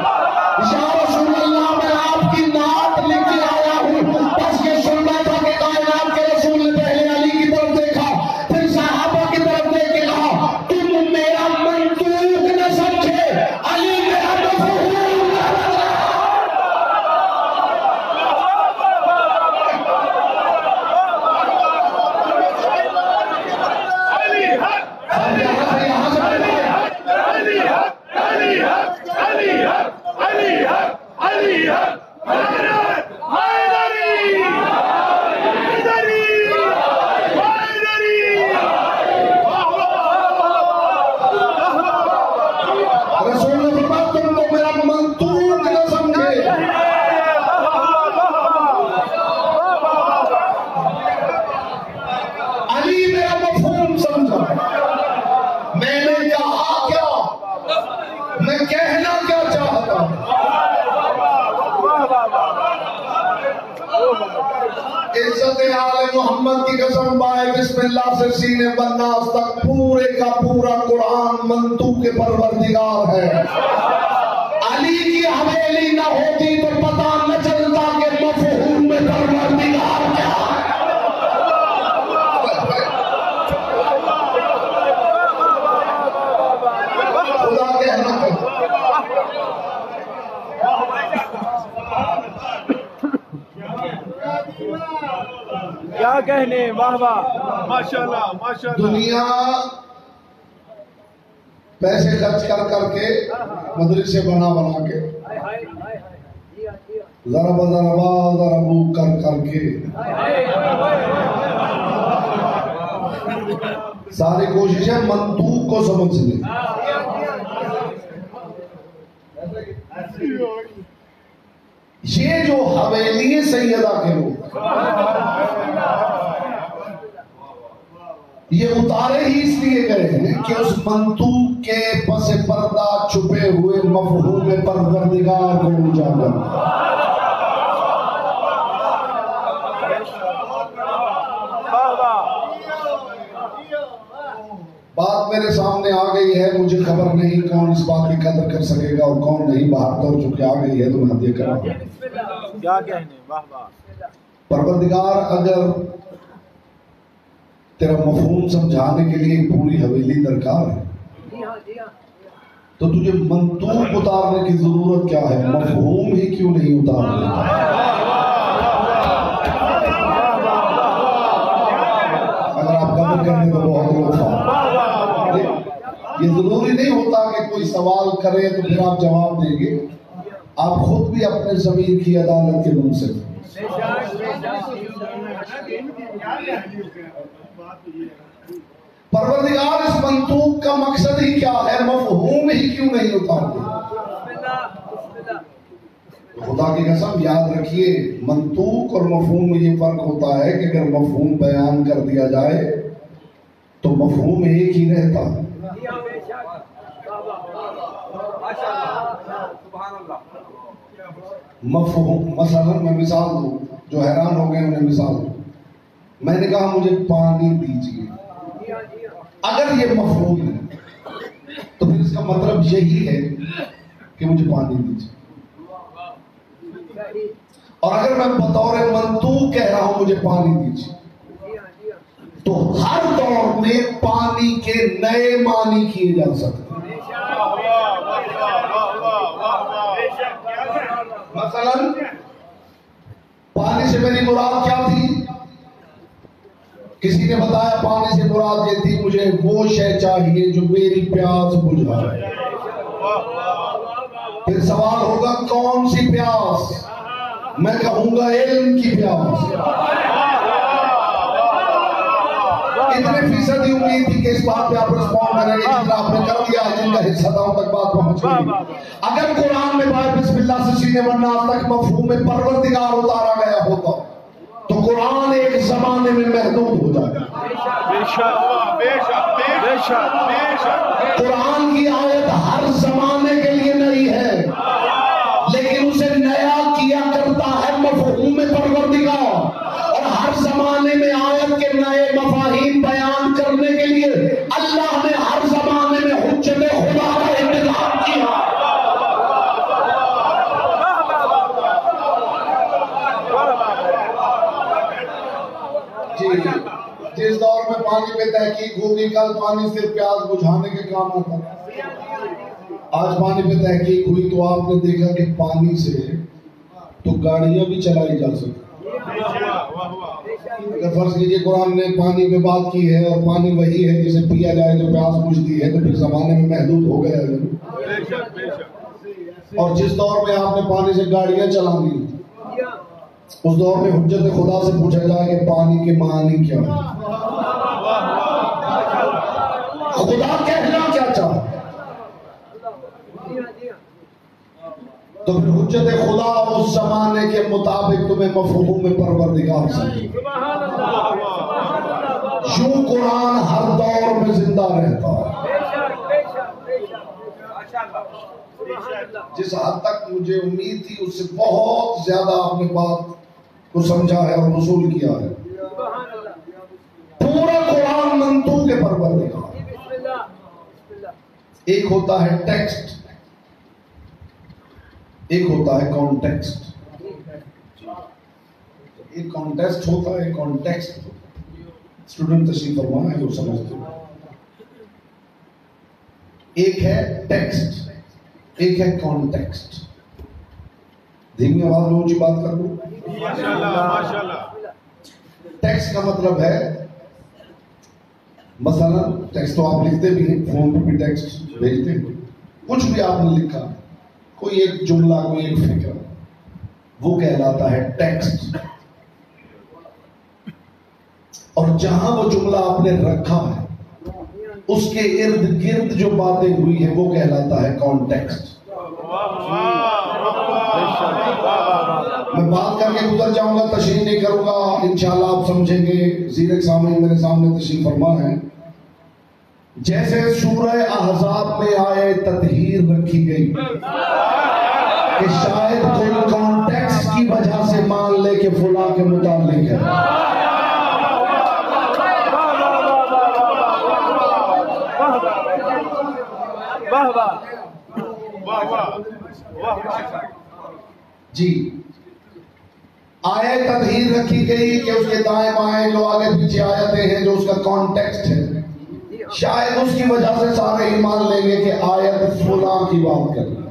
یا رسول اللہ میں آپ کی نعت لکھ کے آیا ہوں۔ بس یہ سننا تھا کہ کائنات کے رسول نے پہلے علی کی طرف دیکھا، پھر صحابہ کی طرف دیکھ کے کہا تم میرا منطوق نہ سمجھے، علی میرا مفہوم نہ سمجھے۔ رسول نے فرمایا تم تو میرا منطوق نہ سمجھے۔ علی میرا مفہوم سمجھا۔ میں نے کہا کیا، میں کہنا کیا چاہتا ہوں۔ عزت آل محمد کی قسم بائے بسم اللہ سے سینے بناس تک پورے کا پورا قرآن منطوق پروردگار ہے۔ علی کی حویلی نہ ہوتی تو پتہ نہ چلتا کہ مفہوم میں پروردگار کیا ہے۔ خدا کہنا ہے کیا کہنے، واہ واہ، ماشاءاللہ ماشاءاللہ۔ دنیا پیسے خرچ کر کر کے، مدرسے بنا بنا کے، ضرب ضربو کر کر کے ساری کوششیں منطوق کو سمجھنے۔ یہ جو حویلی سیدہ کے لوگ یہ اتارے ہی اس لیے گئے ہیں کہ اس منطوق کے پس پردہ چھپے ہوئے مفہوم پروردگار کو اجاگر۔ بات میرے سامنے آ گئی ہے، مجھے خبر نہیں کون اس بات کی قدر کر سکے گا اور کون نہیں، باہر تو چکے آ گئی ہے تو میں ہدیہ کروں۔ کیا کہنے، واہ واہ۔ پروردگار اگر تیرا مفہوم سمجھانے کے لیے پوری حویلی درکار ہے تو تجھے منطوق اتارنے کی ضرورت کیا ہے؟ مفہوم ہی کیوں نہیں اتار دیتا؟ اگر آپ قبر کرنے تو بہت لطفا۔ یہ ضروری نہیں ہوتا کہ کوئی سوال کرے تو پھر آپ جواب دیں گے، آپ خود بھی اپنے ضمیر کی عدالت کے منصف ہیں۔ پروردگار اس منطوق کا مقصد ہی کیا ہے؟ مفہوم ہی کیوں نہیں اتارتے؟ خدا کی قسم یاد رکھیے، منطوق اور مفہوم میں یہ فرق ہوتا ہے کہ اگر مفہوم بیان کر دیا جائے تو مفہوم ایک ہی رہتا ہے۔ مفہوم مثلا میں مثال دوں، جو حیران ہو گئے انہیں مثال دوں۔ میں نے کہا مجھے پانی دیجیے، اگر یہ مفہوم ہے تو پھر اس کا مطلب یہی ہے کہ مجھے پانی دیجیے، اور اگر میں بطور منطوق کہہ رہا ہوں مجھے پانی دیجیے تو ہر دور میں پانی کے نئے معنی کیے جا سکتے ہیں۔ مثلا میری مراد کیا تھی؟ کسی نے بتایا پانی سے مراد یہ تھی مجھے وہ شے چاہیے جو میری پیاس بجھائے۔ پھر سوال ہوگا کون سی پیاس؟ میں کہوں گا علم کی پیاس۔ اتنے فیصدی امید تھی کہ اس بات پہ آپ رسپونڈ کریں گے جتنا آپ نے کر دیا، جن کا حصہ تھا ان تک بات پہنچ گئی۔ اگر قرآن میں بائے بسم اللہ سے سینے والناس تک مفہوم پروردگار اتارا گیا ہوتا تو قرآن ایک زمانے میں محدود ہو جائے گا۔ قرآن کی آیت ہر زمانے کے لیے نئی ہے، لیکن اسے نیا کیا کرتا ہے مفہوم پروردگار، اور ہر زمانے میں آیت کے نئے مفاہیم بیان کرنے کے لیے اللہ نے ہر زمانے میں حجت خدا کا انتظام کیا۔ جس دور میں پانی پہ تحقیق ہوگی کل پانی صرف پیاس بجھانے کے کام آتا ہے۔ آج پانی پہ تحقیق ہوئی تو آپ نے دیکھا کہ پانی سے تو گاڑیاں بھی چلائی جا سکتی۔ اگر فرض کیجئے قرآن نے پانی پہ بات کی ہے اور پانی وہی ہے جسے پیا جائے تو پیاس بجھتی ہے، تو پھر زمانے میں محدود ہو گیا ہے۔ اور جس دور میں آپ نے پانی سے گاڑیاں چلانی اس دور میں حجت خدا سے پوچھا جائے کہ پانی کے معنی کیا ہے، خدا کہنا کیا چاہتا ہے، تو پھر حجت خدا اس زمانے کے مطابق تمہیں مفہوم پروردگار سمجھے۔ یوں قرآن ہر دور میں زندہ رہتا ہے۔ جس حد تک مجھے امید تھی اس سے بہت زیادہ آپ نے بات کو سمجھا ہے اور وصول کیا ہے۔ پورا قرآن منطوق کے پروردگار۔ ایک ہوتا ہے ٹیکسٹ، ایک ہوتا ہے کانٹیکسٹ۔ ایک کانٹیکسٹ ہوتا ہے، ایک کانٹیکسٹ۔ اسٹوڈنٹ تشریف فرما ہے وہ سمجھتے ہیں۔ ایک ہے ٹیکسٹ، ایک ہے کانٹیکسٹ۔ دھیمی آواز میں اونچی بات کر دوں۔ ٹیکسٹ کا مطلب ہے مثلا ٹیکسٹ تو آپ لکھتے بھی ہیں، فون پہ بھی ٹیکسٹ بھیجتے ہیں، کچھ بھی آپ نے لکھا، کوئی ایک جملہ، کوئی ایک فکر، وہ کہلاتا ہے ٹیکسٹ۔ اور جہاں وہ جملہ آپ نے رکھا ہے اس کے ارد گرد جو باتیں ہوئی ہیں وہ کہلاتا ہے کانٹیکسٹ۔ میں بات کر کے گزر جاؤں گا، تشریح نہیں کروں گا، انشاءاللہ آپ سمجھیں گے۔ زیر سامعین میرے سامنے تشریف فرما ہے۔ جیسے سورہ احزاب میں آئے تطہیر رکھی گئی کہ شاید کوئی کانٹیکسٹ کی وجہ سے مان لے کہ فلاں کے متعلق ہے۔ جی، آیت تطہیر رکھی گئی کہ اس کے دائیں بائیں جو آگے پیچھے آیتیں ہیں جو اس کا کانٹیکسٹ ہے، شاید اس کی وجہ سے سارے ہی مان لیں گے کہ آیت فلاں کی بات کر رہی ہے،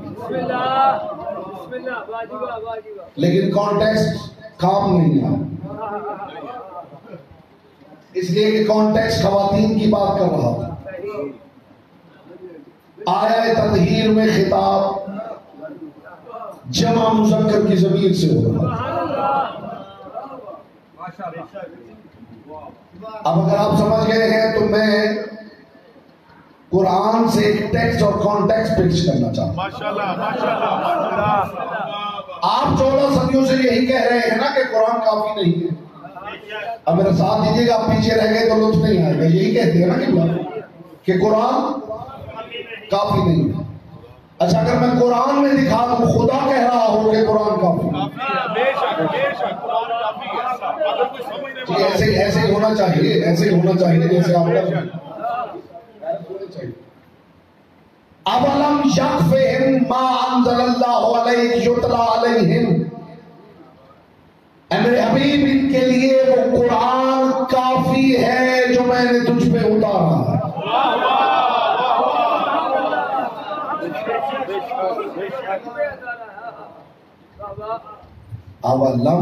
لیکن کانٹیکسٹ کام نہیں ہے، اس لیے کہ کانٹیکسٹ خواتین کی بات کر رہا تھا۔ آیت تطہیر میں خطاب جمع مذکر کی ضمیر سے ہو رہا ہے۔ اب اگر آپ سمجھ گئے ہیں تو میں قرآن سے ایک ٹیکسٹ اور کانٹیکسٹ پیش کرنا چاہتا ہوں۔ آپ 14 صدیوں سے یہی کہہ رہے ہیں نا کہ قرآن کافی نہیں ہے۔ اب میرا ساتھ دیجیے گا، آپ پیچھے رہ گئے تو لطف نہیں آئے گا۔ یہی کہتے ہیں نا کہ قرآن کافی نہیں ہے۔ اچھا، اگر میں قرآن میں دکھا دوں خدا کہہ رہا ہوں کہ قرآن کافی ہے، ایسے ہی ہونا چاہیے، ایسے ہی ہونا چاہیے جیسے آپ کا اَوَلَمْ يَكْفِهِمْ مَا أَنزَلَ اللَّهُ عَلَيْكَ يُتْلَىٰ عَلَيْهِمْ۔ اے میرے حبیب، ان کے لیے وہ قرآن کافی ہے جو میں نے تجھ پہ اتارا ہے۔ اَوَلَمْ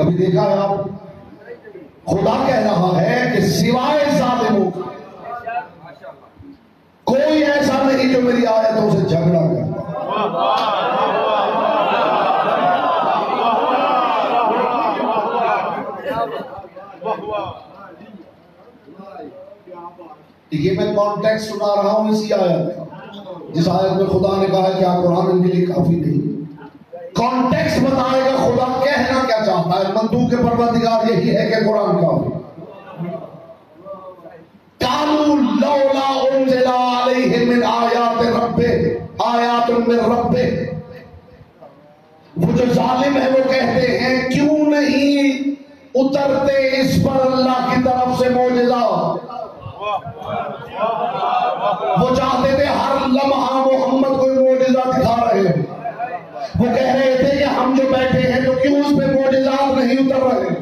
کبھی دیکھا ہے آپ؟ خدا کہہ رہا ہے کہ سوائے ظالموں کے کوئی ایسا نہیں جو میری آیتوں سے جھگڑا کرتا. یہ میں کانٹیکسٹ سنا رہا ہوں اسی آیت کا، جس آیت میں خدا نے کہا ہے کیا قرآن ان کے لیے کافی نہیں. کانٹیکسٹ بتائے گا خدا کہنا کیا چاہتا ہے. مندوق کے پروردگار یہی ہے کہ قرآن کافی. قالوا لولا انزل علیہ من آیات ربہ آیات من ربہ. وہ جو ظالم ہے وہ کہتے ہیں کیوں نہیں اترتے اس پر اللہ کی طرف سے معجزات. وہ چاہتے تھے ہر لمحہ محمد کو معجزہ دکھا رہے ہیں. وہ کہہ رہے تھے کہ ہم جو بیٹھے ہیں تو کیوں اس پہ معجزات نہیں اتر رہے.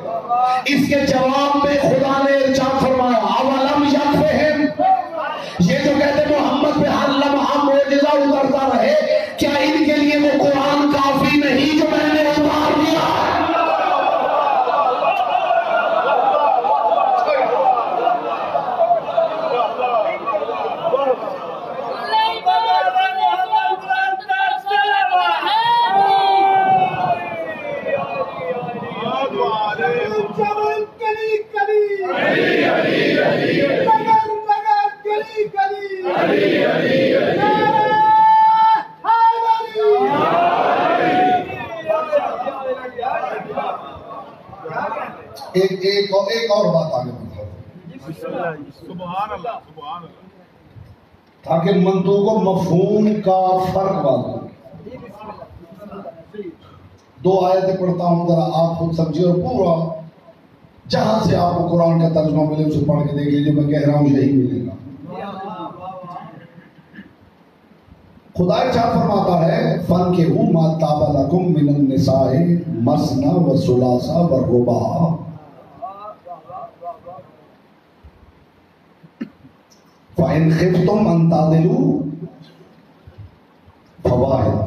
اس کے جواب میں خدا نے ارشاد فرمایا اولم یکفہم. یہ جو کہتے محمد پہ ہر لمحہ معجزہ اترتا رہے، کیا ان کے لیے وہ قرآن کافی نہیں جو میں نے اتار دیا ہے؟ ایک اور بات آگے بڑھاؤ سبحان اللہ سبحان اللہ، تاکہ منطوق و مفہوم کا فرق واضح. دو آیتیں پڑھتا ہوں، ذرا آپ خود سمجھیے اور پورا جہاں سے آپ کو قرآن کا ترجمہ ملے اسے پڑھ کے دیکھ لیجیے. میں کہہ رہا ہوں یہی ملے گا. خدا ارشاد فرماتا ہے فَانكِحُوا مَا طَابَ لَكُم مِّنَ النِّسَاءِ مَثْنَىٰ وَثُلَاثَ وَرُبَاعَ فَإِنْ خِفْتُمْ أَن تَعْدِلُوا فَوَاحِدَةً.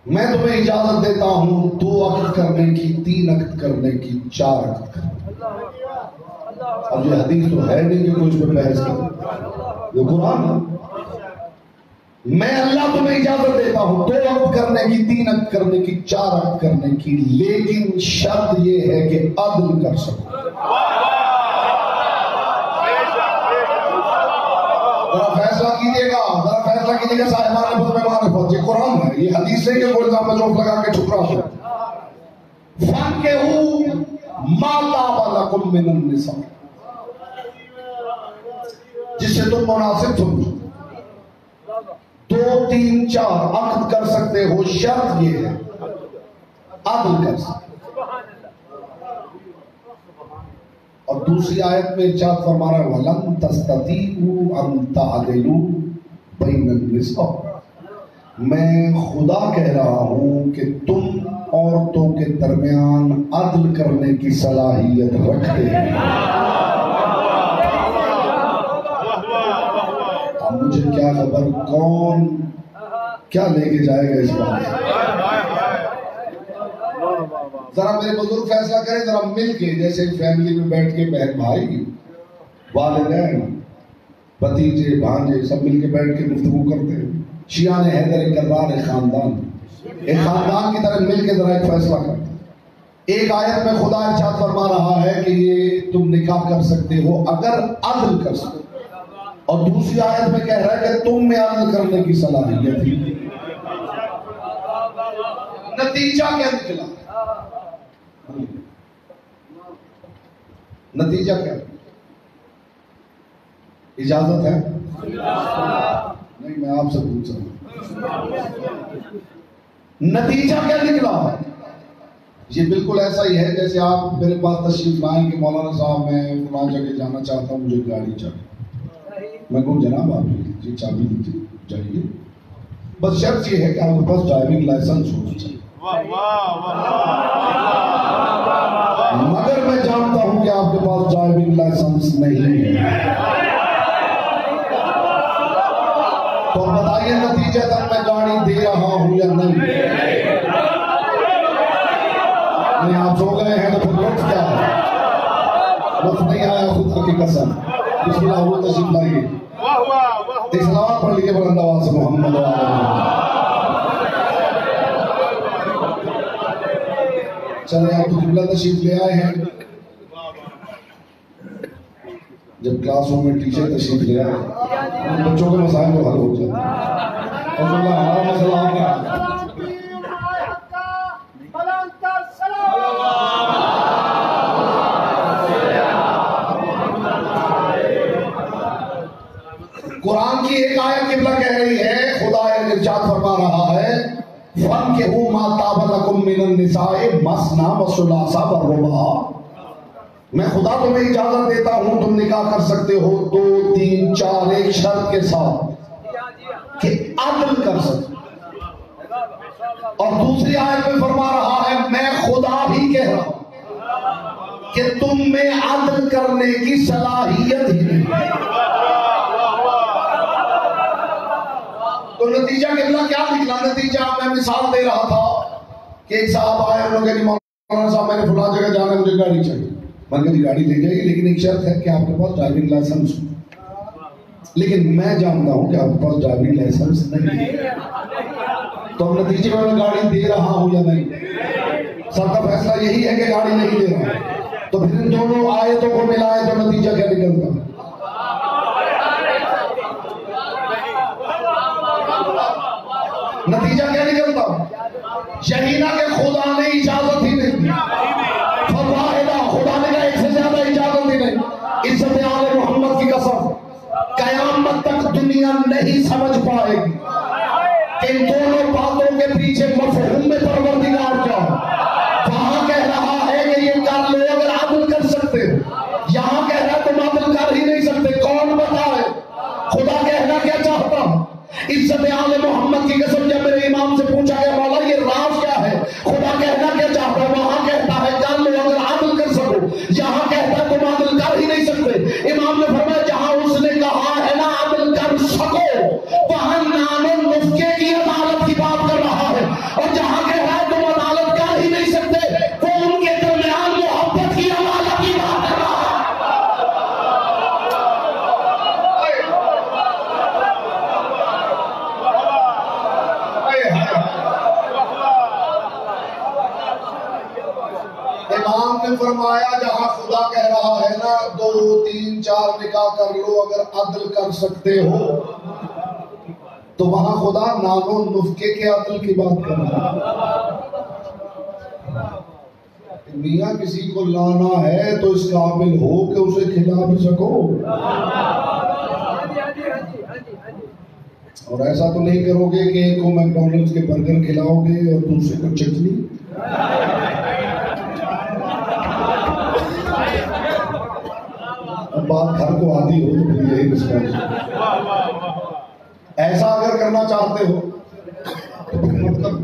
میں تمہیں اجازت دیتا ہوں 2 عقد کرنے کی، 3 عقد کرنے کی، 4 عقد کرنے کی. اب یہ حدیث تو ہے نہیں کہ کوئی اس پہ بحث کرے، یہ قرآن ہے. میں اللہ تمہیں اجازت دیتا ہوں 2 عقد کرنے کی، 3 عقد کرنے کی، 4 عقد کرنے کی، لیکن شرط یہ ہے کہ عدل کر سکو. ذرا فیصلہ کیجیے گا، ذرا فیصلہ کیجیے گا صاحبان معرفت. یہ قرآن ہے، یہ حدیث ہے کہ کوئی الزام میں چوک لگا کے ٹھکرا ہو. فَانكِحُوا مَا طَابَ لَكُم مِّنَ النِّسَاءِ، جس سے تم مناسب سمجھو. 2 3 4 عقد کر سکتے ہو، شرط یہ ہے عدل کر سکتے. اور دوسری آیت میں ارشاد فرما رہا ہے وَلَن تَسْتَطِيعُوا أَن تَعْدِلُوا بَيْنَ النِّسَاءِ. میں خدا کہہ رہا ہوں کہ تم عورتوں کے درمیان عدل کرنے کی صلاحیت رکھتے ہیں. اب مجھے کیا خبر کون کیا لے کے جائے گا اس بات سے. ذرا میرے بزرگ فیصلہ کریں، ذرا مل کے، جیسے فیملی میں بیٹھ کے بہن بھائی، والدین، بھتیجے، بھانجے سب مل کے بیٹھ کے گفتگو کرتے ہیں. شیعہ نے حیدر کرار ایک خاندان کی طرح مل کے ذرا ایک فیصلہ کرتے ہیں. ایک آیت میں خدا ارشاد فرما رہا ہے کہ یہ تم نکاح کر سکتے ہو اگر عدل کر سکتے، اور دوسری آیت میں کہہ رہا ہے کہ تم میں عدل کرنے کی صلاحیت ہے. نتیجہ کیا نکلا؟ نتیجہ کیا؟ اجازت ہے؟ نہیں، میں آپ سے پوچھ رہا ہوں نتیجہ کیا نکلا؟ یہ بالکل ایسا ہی ہے جیسے آپ میرے پاس تشریف لائیں کہ مولانا صاحب میں فلاں جگہ جانا چاہتا ہوں، مجھے گاڑی چاہیے. میں کہوں جناب آپ جی چابی دیجیے جائیے، بس شرط یہ ہے کہ آپ کے پاس ڈرائیونگ لائسنس ہونا چاہیے. مگر میں جانتا ہوں کہ آپ کے پاس ڈرائیونگ لائسنس نہیں ہے، تو بتائیے نتیجہ تک میں گاڑی دے رہا ہوں یا نہیں؟ نہیں آپ سو گئے ہیں تو پھر لطف کیا ہے؟ لطف نہیں آیا خدا کی قسم. بسم اللہ وہ تشریف لائیے. واہ واہ واہ ایک سلوات پڑھ لیجیے بلند آواز سے محمد وعلیہ آلہ. چلے آپ تو قبلہ تشریف لے آئے ہیں. جب کلاس روم میں ٹیچر تشریف لے آئے بچوں کے مسائل تو حل ہو جاتے ہیں. اور اللہ ہمارا مسئلہ آپ کا قرآن کی ایک آیت قبلہ کہہ رہی ہے. خدا ارشاد فرما رہا ہے فَانْكِحُوا مَا طَابَ لَكُم مِّنَ النِّسَاءِ مَثْنَىٰ وَثُلَاثَ وَالرُّبَاعَ. میں خدا تمہیں اجازت دیتا ہوں تم نکاح کر سکتے ہو 2 3 4 ایک شرط کے ساتھ کہ عدل کر سکتے. اور دوسری آیت میں فرما رہا ہے میں خدا بھی کہہ رہا ہوں کہ تم میں عدل کرنے کی صلاحیت ہی نہیں. تو نتیجہ قبلہ کیا نکلا؟ نتیجہ میں مثال دے رہا تھا کہ ایک صاحب آئے انہوں نے کہا جی مولانا صاحب میں نے فلاں جگہ جانا ہے مجھے گاڑی چاہیے. میں نے کہا جی گاڑی لے جائے گی لیکن ایک شرط ہے کہ آپ کے پاس ڈرائیونگ لائسنس ہو. لیکن میں جانتا ہوں کہ آپ کے پاس ڈرائیونگ لائسنس نہیں ہے. تو نتیجے میں گاڑی دے رہا ہوں یا نہیں؟ سب کا فیصلہ یہی ہے کہ گاڑی نہیں دے رہا. تو پھر ان دونوں آیتوں کو ملائے تو نتیجہ کیا نکلتا؟ نتیجہ کیا نکلتا؟ یہی نہ کہ خدا نے اجازت ہی نہیں دی. خدا نے کہا ایک سے زیادہ اجازت ہی نہیں. عزت آل محمد کی قسم قیامت تک دنیا نہیں سمجھ پائے گی کہ ان دونوں باتوں کے پیچھے مفہوم میں پروردگار کیا ہے. وہاں کہہ رہا ہے کہ یہ کر لو اگر عدل کر سکتے ہو. یہاں کہہ رہا ہے تم عدل کر ہی نہیں سکتے. کون بتائے خدا کہنا کیا چاہتا؟ عزت آل محمد کی قسم جب میرے امام سے پوچھا گیا مولا یہ راز کیا ہے خدا کہنا کیا چاہتا ہے؟ وہاں کہتا ہے کر لو اگر عدل کر سکو. یہاں کہتا ہے تم عدل کر ہی نہیں سکتے. امام نے فرمایا جہاں اس نے کہا ہے نا عدل کر سکو وہاں نام و نفقے کی عدالت کی بات کر رہا ہے. اور جہاں کہہ رہا ہے تم عدالت کر ہی نہیں سکتے وہ ان کے درمیان محبت کی عدالت کی بات کر رہا ہے. امام نے فرمایا جہاں خدا کہہ رہا ہے نا 2 3 4 نکاح کر لو اگر عدل کر سکتے ہو تو وہاں خدا نام و نفقے کے عدل کی بات کر رہا ہے. میاں کسی کو لانا ہے تو اس قابل ہو کہ اسے کھلا بھی سکو. اور ایسا تو نہیں کرو گے کہ ایک کو میکڈونلڈس کے برگر کھلاؤ گے اور دوسرے کو چٹنی. بات گھر کو آتی ہو تو پھر یہی رسپانس. ایسا اگر کرنا چاہتے ہو تو پھر مطلب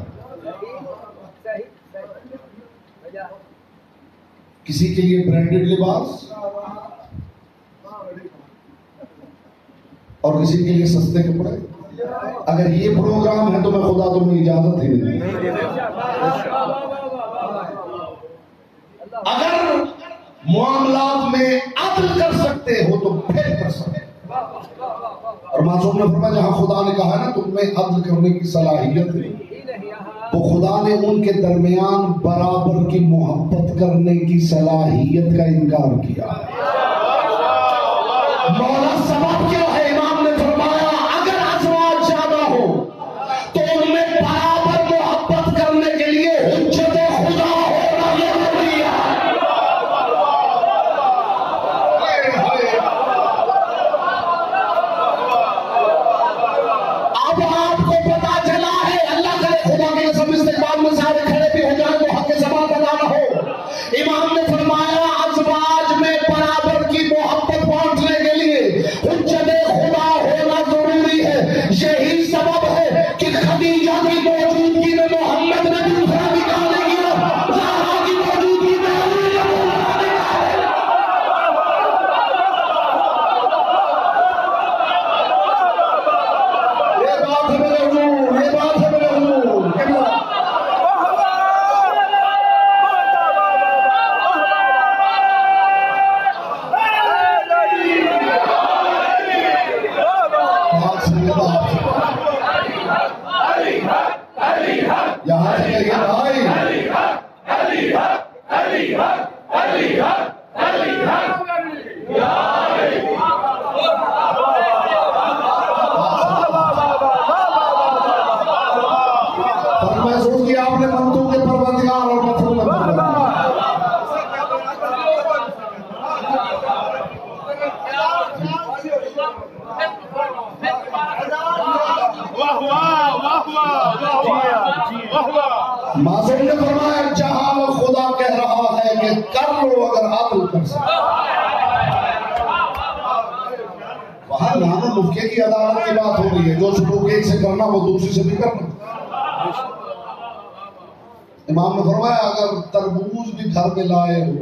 کسی کے لیے برانڈڈ لباس اور کسی کے لیے سستے کپڑے. اگر یہ پروگرام ہے تو میں خدا تمہیں اجازت ہی نہیں. اگر معاملات میں عدل کر سکتے ہو تو پھر کر سکتے. اور معصوم نے فرمایا جہاں خدا نے کہا نا تم میں عدل کرنے کی صلاحیت ہے تو خدا نے ان کے درمیان برابر کی محبت کرنے کی صلاحیت کا انکار کیا ہے. مولا سبب کیا ہے؟ امام نے فرمایا اگر ازواج زیادہ ہو تو ان میں برابر محبت کرنے کے لیے حجت خدا ہونا ضروری ہے. اب آپ کو پتا چلا ہے اللہ کرے خدا کے قسم استقبال میں سارے کھڑے بھی ہو جائیں تو حق ثبات ادا نہ ہو. امام نے فرمایا ازواج میں برابر کی محبت بانٹنے کے لیے حجت خدا ہو محسوس کیا آپ نے منتوں کے پروردگار اور مفعول معصوم نے فرمایا جہاں خدا کہہ رہا ہے کہ کر لو اگر عدل کر سکتے، وہاں نام مفکے کی عدالت کی بات ہو رہی ہے، جو سلوک ایک سے کرنا وہ دوسری سے بھی کرنا۔ امام نے فرمایا اگر تربوز بھی گھر میں لائے ہو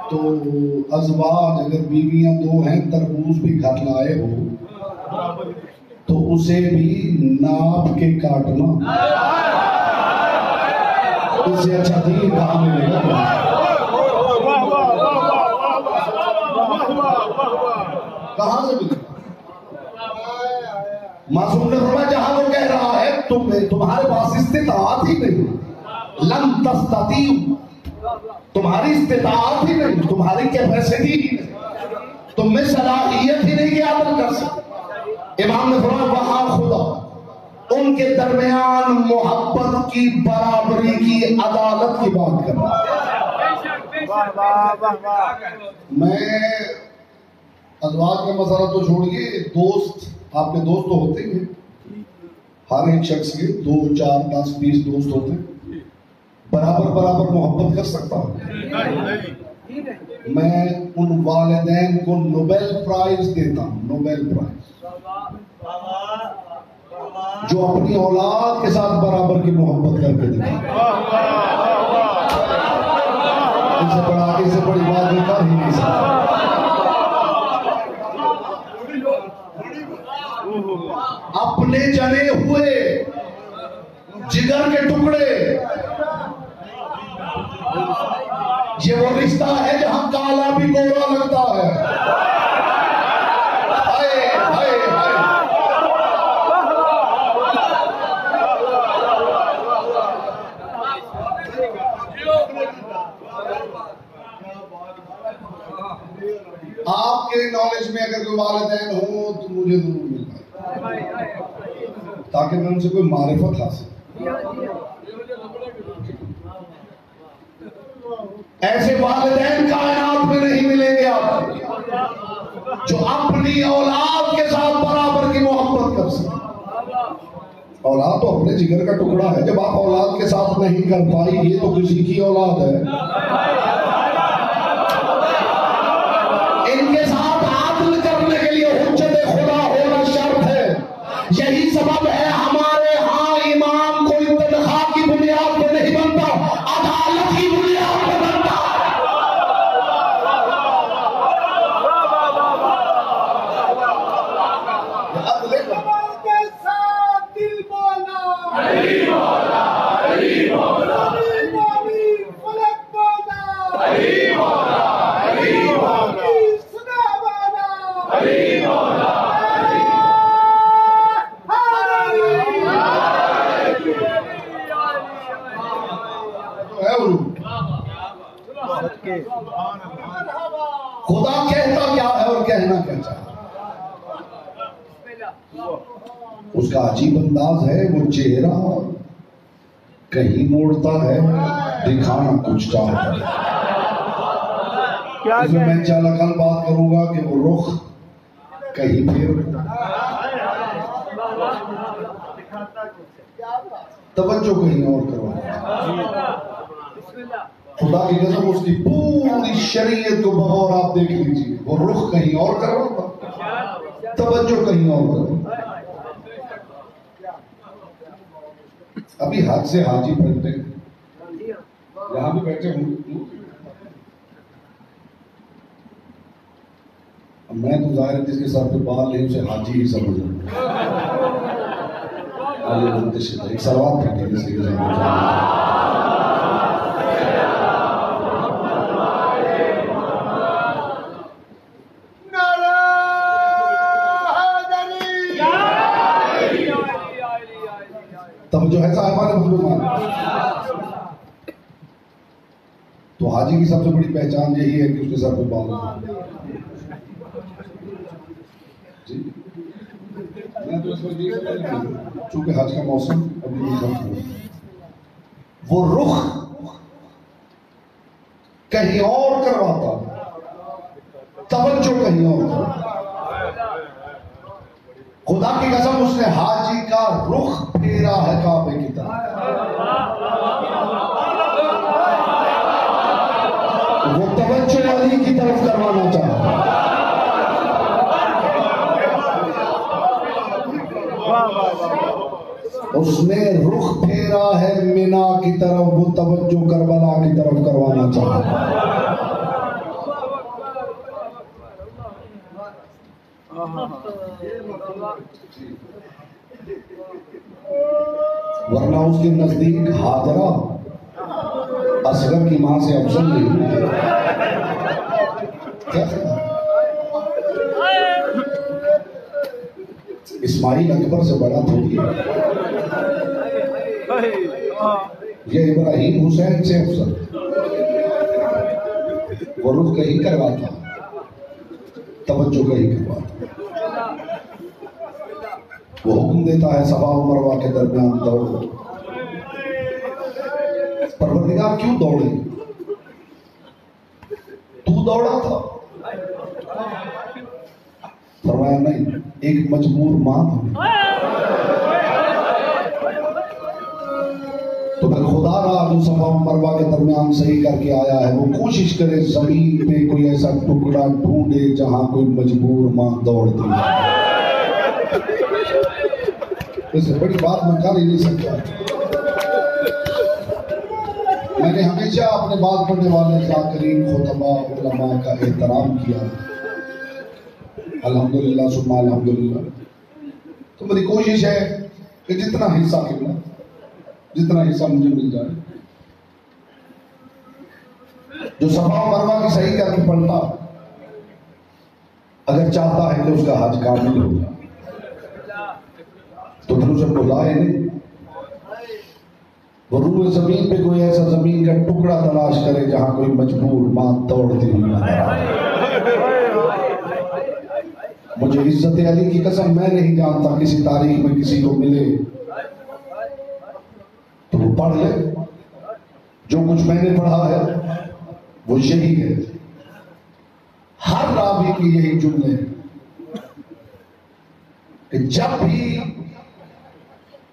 تو ازواج اگر بیویاں دو ہیں تربوز بھی گھر لائے ہو تو اسے بھی ناپ کے کاٹنا، اس سے اچھا دین کہاں ملے گا؟ کہاں سے ملے گا؟ معصوم نے فرمایا جہاں وہ کہہ رہا ہے تمہارے پاس استطاعت ہی نہیں، لن تستطیعوا، تمہاری استطاعت ہی نہیں، تمہاری کیپیسٹی ہی نہیں، تم میں صلاحیت ہی نہیں کہ عدل کر سکتے۔ امام نے فرمایا وہاں خدا ان کے درمیان محبت کی برابری کی عدالت کی بات کر رہا ہے۔ میں ازواج کا مسئلہ تو چھوڑیے، دوست آپ کے دوست تو ہوتے ہیں، ہر ایک شخص کے 2 4 10 20 دوست ہوتے ہیں، برابر محبت کر سکتا ہوں؟ میں ان والدین کو نوبل پرائز دیتا ہوں، نوبل پرائز، جو اپنی اولاد کے ساتھ برابر کی محبت کر کے دکھائیں۔ اس سے بڑی بات میں کر ہی نہیں سکتا۔ اپنے جنے ہوئے جگر کے ٹکڑے، یہ وہ رشتہ ہے جہاں کالا بھی گورا لگتا ہے۔ ہائے ہائے ہائے، آپ کے نالج میں اگر کوئی والدین ہوں تو مجھے ضرور مل پائے تاکہ میں ان سے کوئی معرفت حاصل۔ ایسے والدین کائنات میں نہیں ملیں گے آپ جو اپنی اولاد کے ساتھ برابر کی محبت کر سکیں۔ اولاد تو اپنے جگر کا ٹکڑا ہے، جب آپ اولاد کے ساتھ نہیں کر پائی یہ تو کسی کی اولاد ہے۔ ان کے ساتھ عدل کرنے کے لیے حجت خدا ہونا شرط ہے۔ یہی سبب ہے ہمارے ہاں امام کوئی تنخواہ کی بنیاد پہ نہیں بنتا، عدالت کی بنیاد پہ بنتا۔ خدا کہتا کیا ہے اور کہنا کیا چاہتا ہے، اس کا عجیب انداز ہے، وہ چہرہ کہیں موڑتا ہے، دکھانا کچھ چاہتا ہے۔ اس میں میں انشاءاللہ کل بات کروں گا کہ وہ رخ کہیں پھر توجہ کہیں اور کرواتا۔ خدا کی قسم اس کی پوری شریعت کو بغور آپ دیکھ لیجیے، وہ رخ کہیں اور کرواتا، توجہ کہیں اور کرواتا۔ ابھی حج سے حاجی پھرتے ہیں، یہاں بھی بیٹھے ہوں، میں تو ظاہر جس کے ساتھ پہ بال نہیں اسے حاجی ہی سمجھ رہا ہوں۔ ایک سوال تھا کہ اس کے توجہ ہے صاحبان محبوبان۔ تو حاجی کی سب سے بڑی پہچان یہی ہے کہ اس کے سر پہ بال ہو. جی میں تو اس وقت یہ سمجھ رہا ہوں چونکہ حج کا موسم ابھی نہیں ختم ہوا. وہ رخ کہیں اور کرواتا, توجہ کہیں اور کرواتا. خدا کی قسم اس نے حاجی کا رخ پھیرا ہے کعبے کی طرف. وہ توجہ علی کی طرف کروانا چاہتا. اس نے رخ پھیرا ہے مینا کی طرف, وہ توجہ کربلا کی طرف کروانا چاہتا. ورنہ اس کے نزدیک ہاجرہ اصغر کی ماں سے افضل نہیں. کیا اسماعیل اکبر سے بڑا تھوڑی ہے, یہ ابراہیم حسین سے افضل. وہ رخ کہیں کرواتا, توجہ کہیں کرواتا. وہ حکم دیتا ہے صفا و مروہ کے درمیان دوڑو. پروردگار کیوں دوڑے؟ تو دوڑا تھا. فرمایا نہیں, ایک مجبور ماں ہوئی. تو پھر خدا را جو صفا و مروہ کے درمیان صحیح کر کے آیا ہے, وہ کوشش کرے زمین پہ کوئی ایسا ٹکڑا ڈھونڈے جہاں کوئی مجبور ماں دوڑتی ہے. اس سے بڑی بات میں کر ہی نہیں سکتا. میں نے ہمیشہ اپنے بات پڑھنے والے ذاکرین خطبہ علماء کا احترام کیا, الحمدللہ ثم الحمدللہ. تو میری کوشش ہے کہ جتنا حصہ ملا, جتنا حصہ مجھے مل جائے, جو صفا و مروہ کی صحیح کر کے پڑھتا اگر چاہتا ہے کہ اس کا حج کامل ہو جائے تو پھر اسے بلائے نہیں. وہ روح زمین پہ کوئی ایسا زمین کا ٹکڑا تلاش کرے جہاں کوئی مجبور ماں دوڑتی ہوئی نظر آئے. مجھے عزت علی کی قسم میں نہیں جانتا کسی تاریخ میں کسی کو ملے تو وہ پڑھ لے. جو کچھ میں نے پڑھا ہے وہ یہی ہے. ہر راوی کی یہی جملے کہ جب بھی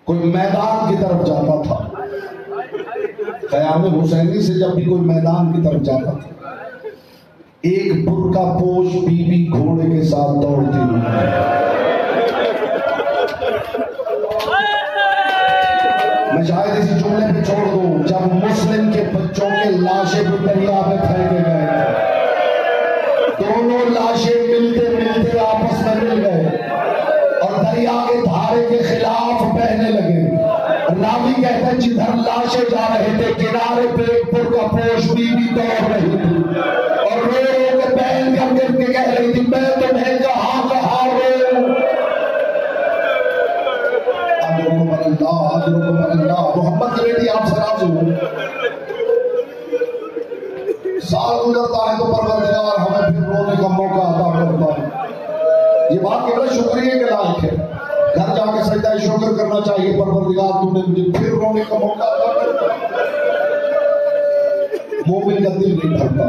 کوئی میدان کی طرف جاتا تھا, قیام حسینی سے جب بھی کوئی میدان کی طرف جاتا تھا, ایک برقع پوش بی بی گھوڑے کے ساتھ دوڑتی ہوئی. میں شاید اسی جملے پہ چھوڑ دوں, جب مسلم کے بچوں کے لاشیں بھی دریا میں پھینکے گئے, دونوں لاشیں ملتے ملتے آپس میں مل گئے اور دریا کے دھارے کے خلاف بہنے لگے. راوی کہتا ہے جدھر لاشیں جا رہے تھے کنارے پہ ایک برقع پوش بی بی دوڑ رہی تھی اور رو رو کے بہن کر کے کہہ رہی تھی میں تمہیں کہاں کہاں رو. اجرکم اللہ, اجرکم اللہ. محمد کی بیٹی آپ سے راضی ہوں. سال گزرتا ہے تو پروردگار ہمیں پھر رونے کا موقع عطا کرتا ہے. یہ بات کہ بڑا شکریہ کے لائق ہے. گھر جا کے سجدہ شکر کرنا چاہیے, پروردگار تو نے مجھے پھر رونے کا موقع عطا کرتا. مومن کا دل نہیں بھرتا,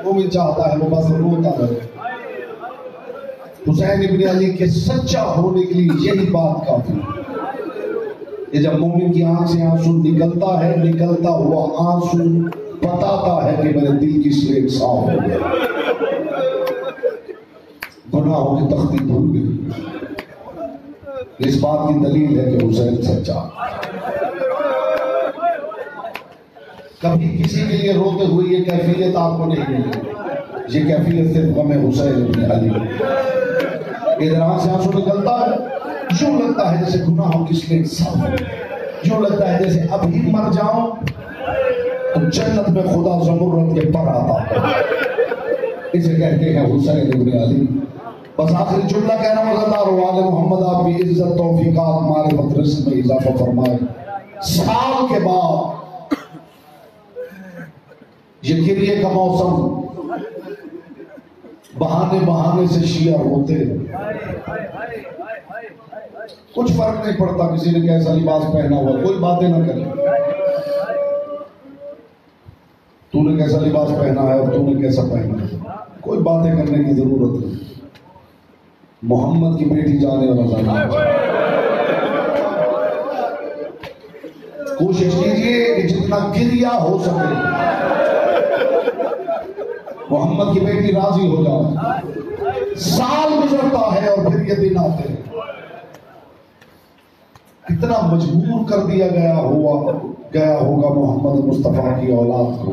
مومن چاہتا ہے وہ بس روتا رہے. حسین ابن علی کے سچا ہونے کے لیے یہی بات کافی ہے. یہ جب مومن کی آنکھ سے آنسو نکلتا ہے, نکلتا ہوا آنسو بتاتا ہے کہ میرے دل کی سلیٹ صاف ہو گئی, گناہوں کی تختی دھل گئی. اس بات کی دلیل ہے کہ حسین سچا. کبھی کسی کے لیے روتے ہوئے یہ کیفیت آپ کو نہیں ملی. یہ کیفیت صرف غم حسین ابن علی. ادھر آنکھ سے آنسو نکلتا ہے, یوں لگتا ہے جیسے گناہوں کی سلیٹ صاف ہو گئی, یوں لگتا ہے جیسے ابھی مر جاؤں تو جنت میں خدا زمرد کے پر آتا ہے. اسے کہتے ہیں حسین ابن علی. بس آخری جملہ کہنا مزدار ہو, آل محمد آپ کی عزت توفیقات معرفت رزق میں اضافہ فرمائے. سال کے بعد یہ گریے کا موسم، بہانے بہانے سے شیعہ ہوتے، کچھ فرق نہیں پڑتا کسی نے کیسا لباس پہنا ہوا، کوئی باتیں نہ کرے، تو نے کیسا لباس پہنا ہے اور تو نے کیسا پہنا ہے، کوئی باتیں کرنے کی ضرورت نہیں۔ محمد کی بیٹی جانے والا زیادہ، کوشش کیجئے کہ جتنا گریہ ہو سکے محمد کی بیٹی راضی ہو جائے۔ سال گزرتا ہے اور پھر یہ دن آتے ہیں، کتنا مجبور کر دیا گیا ہوگا محمد مصطفیٰ کی اولاد کو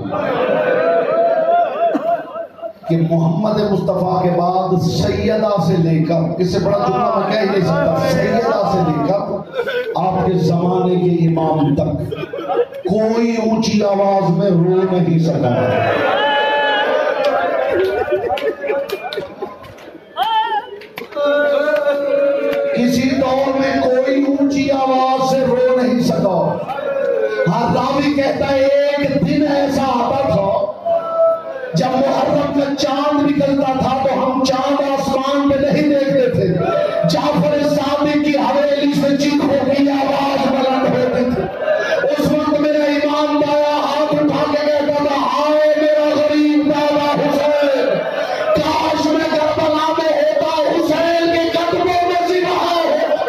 کہ محمد مصطفیٰ کے بعد سیدہ سے لے کر، اس سے بڑا جملہ میں کہہ نہیں سکتا، سیدہ سے لے کر آپ کے زمانے کے امام تک کوئی اونچی آواز میں رو نہیں سکا۔ کسی دور میں کوئی اونچی آواز سے رو نہیں سکا۔ ہر راوی کہتا ہے ایک دن ایسا آتا تھا جب محرم کا چاند نکلتا تھا تو ہم چاند آسمان پہ نہیں دیکھتے تھے، جعفر صادق کی حویلی سے چیخوں کی آواز بلند ہوتی تھی۔ اس وقت میرا امام دایا ہاتھ اٹھا کے کہتا تھا، ہائے میرا غریب دادا حسین، کاش میں کربلا میں ہوتا، حسین کے قدموں میں زندہ ہوتا۔